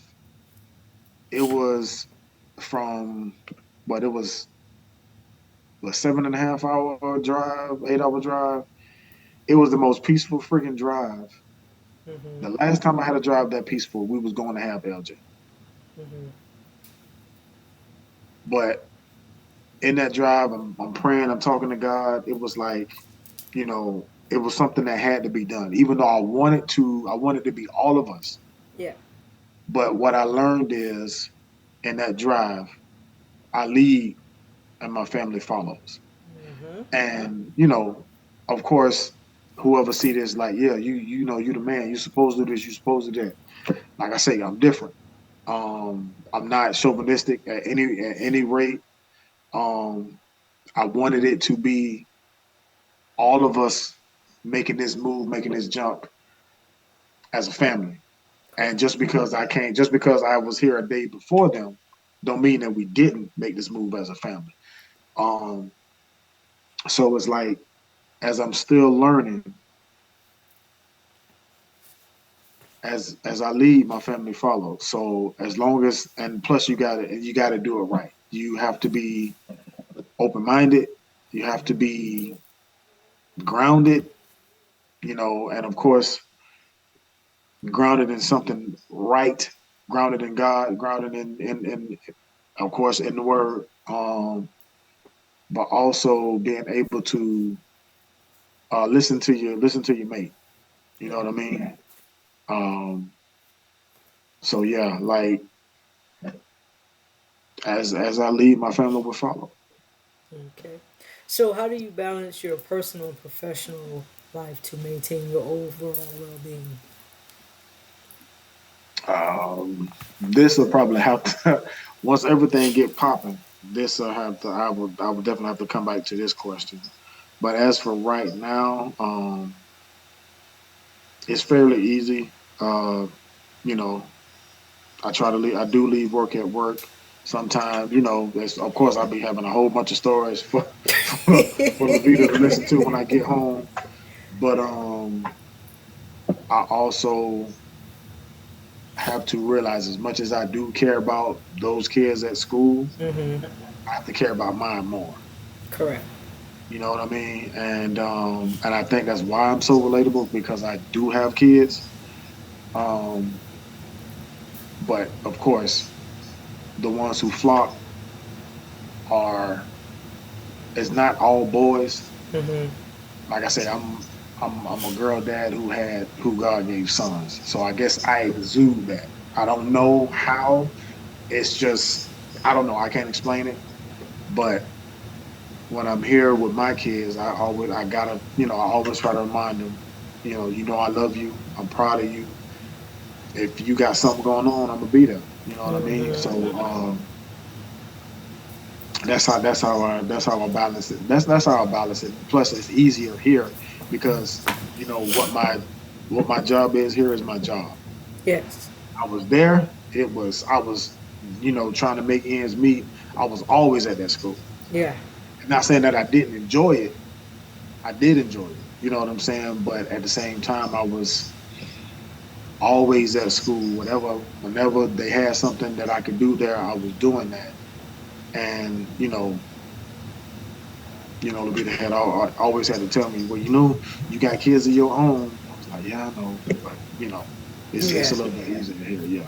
it was from but it was a 7.5 hour drive, 8 hour drive. It was the most peaceful freaking drive. Mm-hmm. The last time I had a drive that peaceful, we was going to have LJ. Mm-hmm. But in that drive, I'm praying, I'm talking to God. It was like, it was something that had to be done. Even though I wanted to be all of us. Yeah. But what I learned is in that drive, I lead and my family follows. Mm-hmm. And, of course, whoever see this, like, yeah, you the man. You supposed to do this. You supposed to do that. Like I say, I'm different. I'm not chauvinistic at any rate. Um, I wanted it to be all of us making this move, making this jump as a family. And just because I was here a day before them, don't mean that we didn't make this move as a family. Um, so it's like as I'm still learning, as I lead, my family follows. So as long as and plus you gotta do it right. You have to be open minded. You have to be grounded, and of course grounded in something right, grounded in God, grounded in of course in the Word, but also being able to listen to your mate. You know Yeah. what I mean? Um, so yeah, like as I lead, my family will follow. Okay. So, how do you balance your personal and professional life to maintain your overall well-being? This will probably have to once everything get popping. This will have to. I would definitely have to come back to this question. But as for right now, it's fairly easy. You know, I try to leave. I do leave work at work. Sometimes, of course, I'll be having a whole bunch of stories for Levita to listen to when I get home. But I also have to realize, as much as I do care about those kids at school, Mm-hmm. I have to care about mine more. Correct. You know what I mean? And I think that's why I'm so relatable because I do have kids. Um, but of course, the ones who flock are it's not all boys. Mm-hmm. Like I said, I'm a girl dad who God gave sons. So I guess I exude that. I don't know how. It's just I don't know. I can't explain it. But when I'm here with my kids, I always try to remind them, I love you. I'm proud of you. If you got something going on, I'm gonna be there. You know what I mean? Mm-hmm. So that's how I balance it. That's how I balance it. Plus, it's easier here because what my job is here is my job. Yes. I was there. I was trying to make ends meet. I was always at that school. Yeah. Not saying that I didn't enjoy it. I did enjoy it. You know what I'm saying? But at the same time, I was always at school. Whenever they had something that I could do there, I was doing that. And Levita had always had to tell me, well, you got kids of your own. I was like, yeah, I know, but it's Yeah. a little bit easier here. Yeah.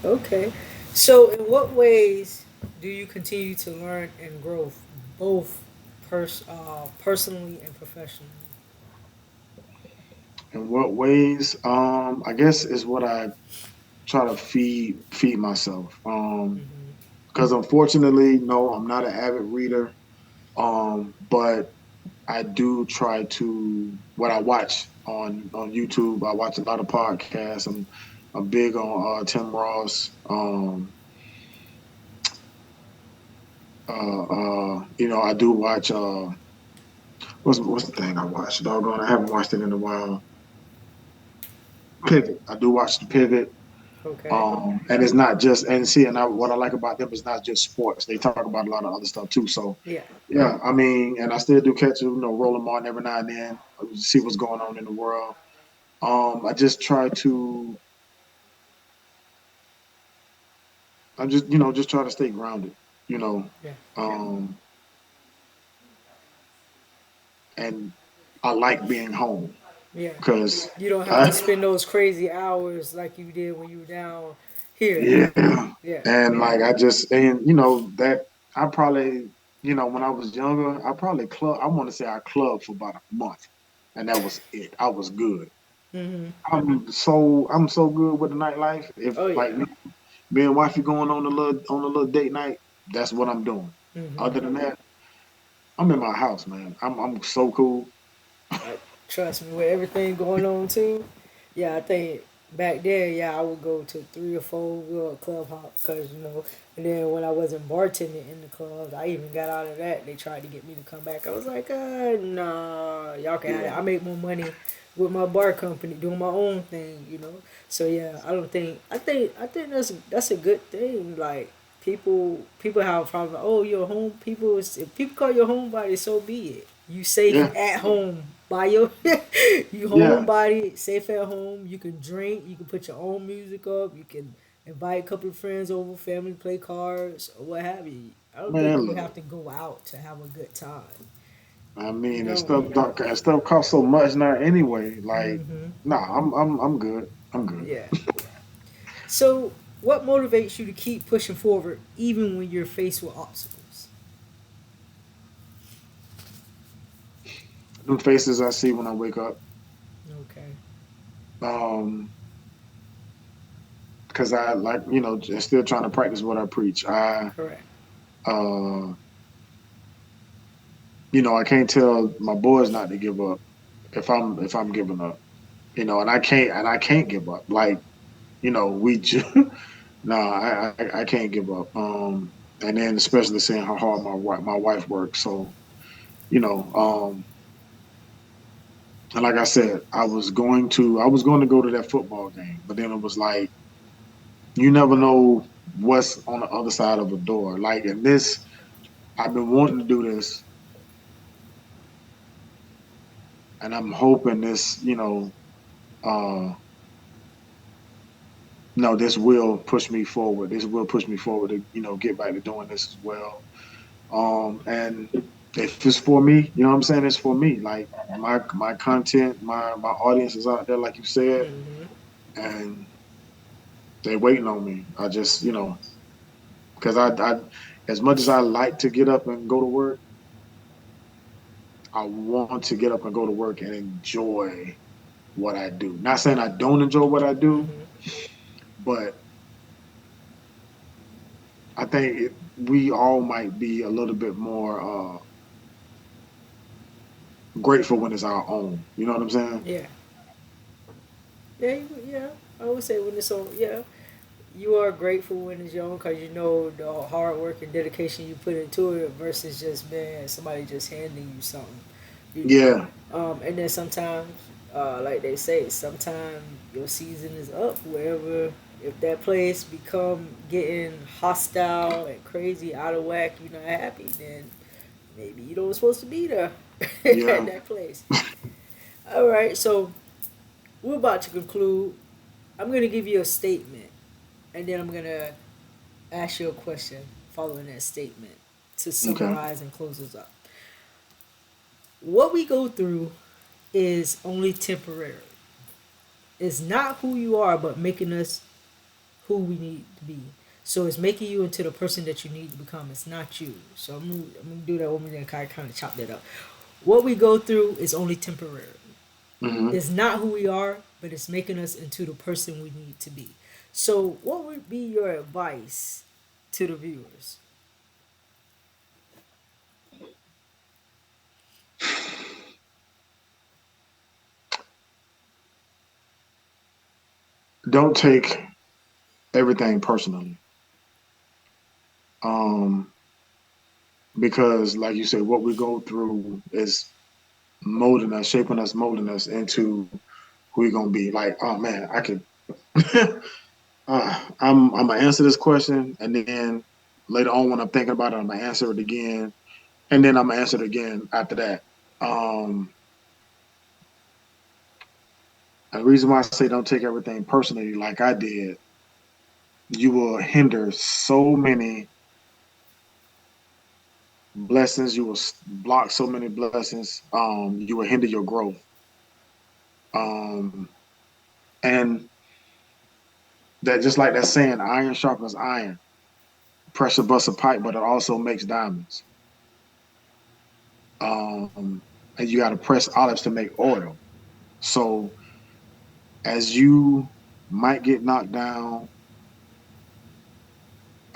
Okay. So, in what ways do you continue to learn and grow, both personally and professionally? In what ways? I guess is what I try to feed myself. Mm-hmm. Because unfortunately, no, I'm not an avid reader. But I do try to what I watch on YouTube. I watch a lot of podcasts. I'm big on Tim Ross. I do watch what's the thing I watch? Doggone, I haven't watched it in a while. Pivot. I do watch the Pivot. Okay. And it's not just and see, what I like about them is not just sports. They talk about a lot of other stuff too. So Yeah. yeah, I mean, and I still do catch Roland Martin every now and then, see what's going on in the world. I just try to, I just just try to stay grounded, you know, Yeah. um, and I like being home Yeah. because You don't have to I spend those crazy hours like you did when you were down here. yeah, Yeah. and like that I probably when I was younger I want to say I clubbed for about a month, and that was it. I was good. Mm-hmm. I'm so good with the nightlife. If Oh like yeah. me and wifey going on a little date night, that's what I'm doing. Mm-hmm. Other than that, I'm in my house, man. I'm so cool. Like, trust me, with everything going on too. Yeah, I think back then, yeah, I would go to 3 or 4 club hop because and then when I wasn't bartending in the clubs, I even got out of that. They tried to get me to come back. I was like, nah, y'all can have it. Yeah, I make more money with my bar company doing my own thing. So yeah, I don't think I think that's a good thing. Like people have a problem. Oh, you're home. If people call you a homebody, so be it. You safe yeah, at home by your you yeah, homebody, safe at home. You can drink. You can put your own music up. You can invite a couple of friends over, family play cards or what have you. I don't think man. you have Look, to go out to have a good time. I You mean, and know. stuff costs so much now anyway. Like, Mm-hmm. nah, I'm good. I'm good. Yeah. So, what motivates you to keep pushing forward even when you're faced with obstacles? Them faces I see when I wake up. Okay. Um, because I like just still trying to practice what I preach. Correct. Uh, I can't tell my boys not to give up if I'm giving up. And I can't give up. Like, we just no, I can't give up. And then especially seeing how hard my wife works. So, you know, and like I said, I was going to go to that football game, but then it was like you never know what's on the other side of a door. Like in this, I've been wanting to do this, and I'm hoping this, uh, no, this will push me forward. This will push me forward to, get back to doing this as well. And if it's for me, you know what I'm saying? It's for me. Like my content, my audience is out there, like you said, Mm-hmm. and they waiting on me. I just, because I, as much as I like to get up and go to work, I want to get up and go to work and enjoy what I do. Not saying I don't enjoy what I do, Mm-hmm. but I think we all might be a little bit more grateful when it's our own. You know what I'm saying? Yeah. Yeah. I would say when it's on. Yeah. You are grateful when it's your own because you know the hard work and dedication you put into it versus just man somebody just handing you something, you know. Yeah, And then sometimes, like they say, sometimes your season is up wherever. If that place become getting hostile and crazy, out of whack, you're not happy, then maybe you don't supposed to be there at yeah. that place. All right, so we're about to conclude. I'm gonna give you a statement, and then I'm gonna ask you a question following that statement to Okay. summarize and close us up. What we go through is only temporary. It's not who you are, but making us who we need to be. So it's making you into the person that you need to become. It's not you. So I'm gonna do that one more again. Kind of chop that up. What we go through is only temporary. Hmm. It's not who we are, but it's making us into the person we need to be. So what would be your advice to the viewers? don't take everything personally. Um, because like you said, what we go through is molding us, shaping us, molding us into who we're gonna be. Like, oh man, I could I'm gonna answer this question and then later on when I'm thinking about it, I'm gonna answer it again. And then I'm gonna answer it again after that. Um and the reason why I say don't take everything personally like I did, you will hinder so many blessings, you will block so many blessings, you will hinder your growth. Um and that just like that saying, iron sharpens iron. Pressure busts a pipe, but it also makes diamonds. And you got to press olives to make oil. So as you might get knocked down,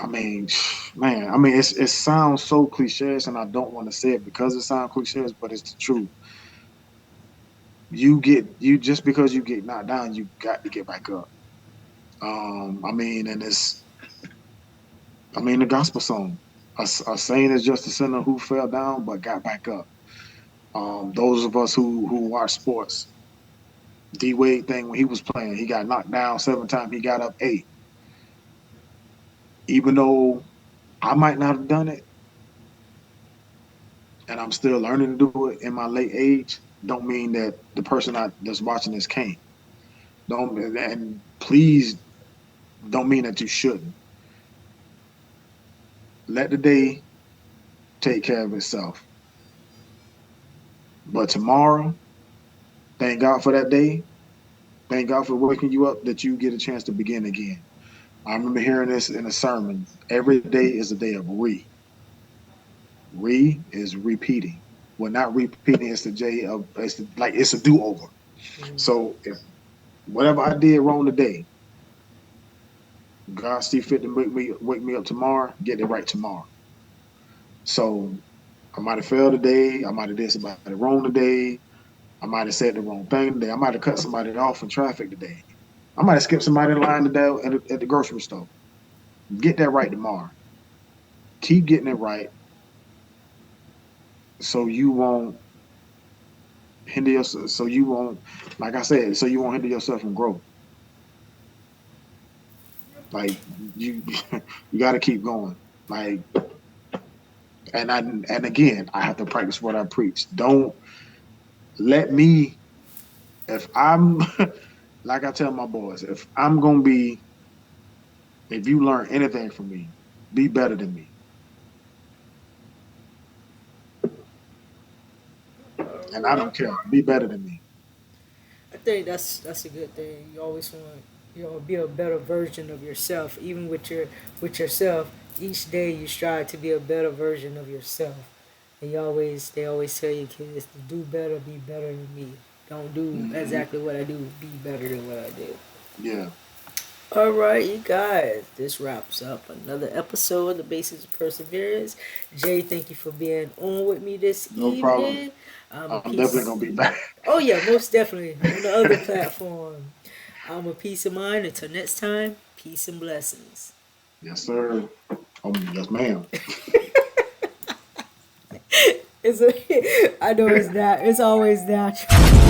I mean, man, I mean, it sounds so cliche, and I don't want to say it because it sounds cliche, but it's the truth. You just because you get knocked down, you got to get back up. I mean, and it's I mean the gospel song. A saint is just a sinner who fell down but got back up. Those of us who watch sports, D Wade thing when he was playing, he got knocked down 7 times, he got up 8. Even though I might not have done it, and I'm still learning to do it in my late age, don't mean that the person that's watching this can't. Don't and please don't mean that you shouldn't. Let the day take care of itself. But tomorrow, thank God for that day. Thank God for waking you up that you get a chance to begin again. I remember hearing this in a sermon. Every day is a day of re. Re is repeating. Well, not repeating. It's the J of it's a do over. Mm. So if whatever I did wrong today, God see fit to wake me up tomorrow, get it right tomorrow. So I might have failed today. I might have did somebody wrong today. I might have said the wrong thing today. I might have cut somebody off in traffic today. I might have skipped somebody in line today at the grocery store. Get that right tomorrow. Keep getting it right so you won't hinder yourself. So you won't, like I said, so you won't hinder yourself from growth. Like you, you got to keep going. Like, and again, I have to practice what I preach. Don't let me. If I'm, like I tell my boys, if I'm gonna be, if you learn anything from me, be better than me. And I Alright. don't care. Be better than me. I think that's a good thing. You always want be a better version of yourself, even with yourself. Each day you strive to be a better version of yourself. And they always tell you kids to do better, be better than me. Don't do Hmm. exactly what I do, be better than what I do. Yeah. All right, you guys, this wraps up another episode of the Basics of Perseverance. Jay, thank you for being on with me this No problem. evening. I'm a I'm definitely peace. gonna be back. Oh yeah, most definitely on the other platform. I'm a peace of mind. Until next time, peace and blessings. Yes, sir. Yes, ma'am. It's a, I know it's not. It's always natural.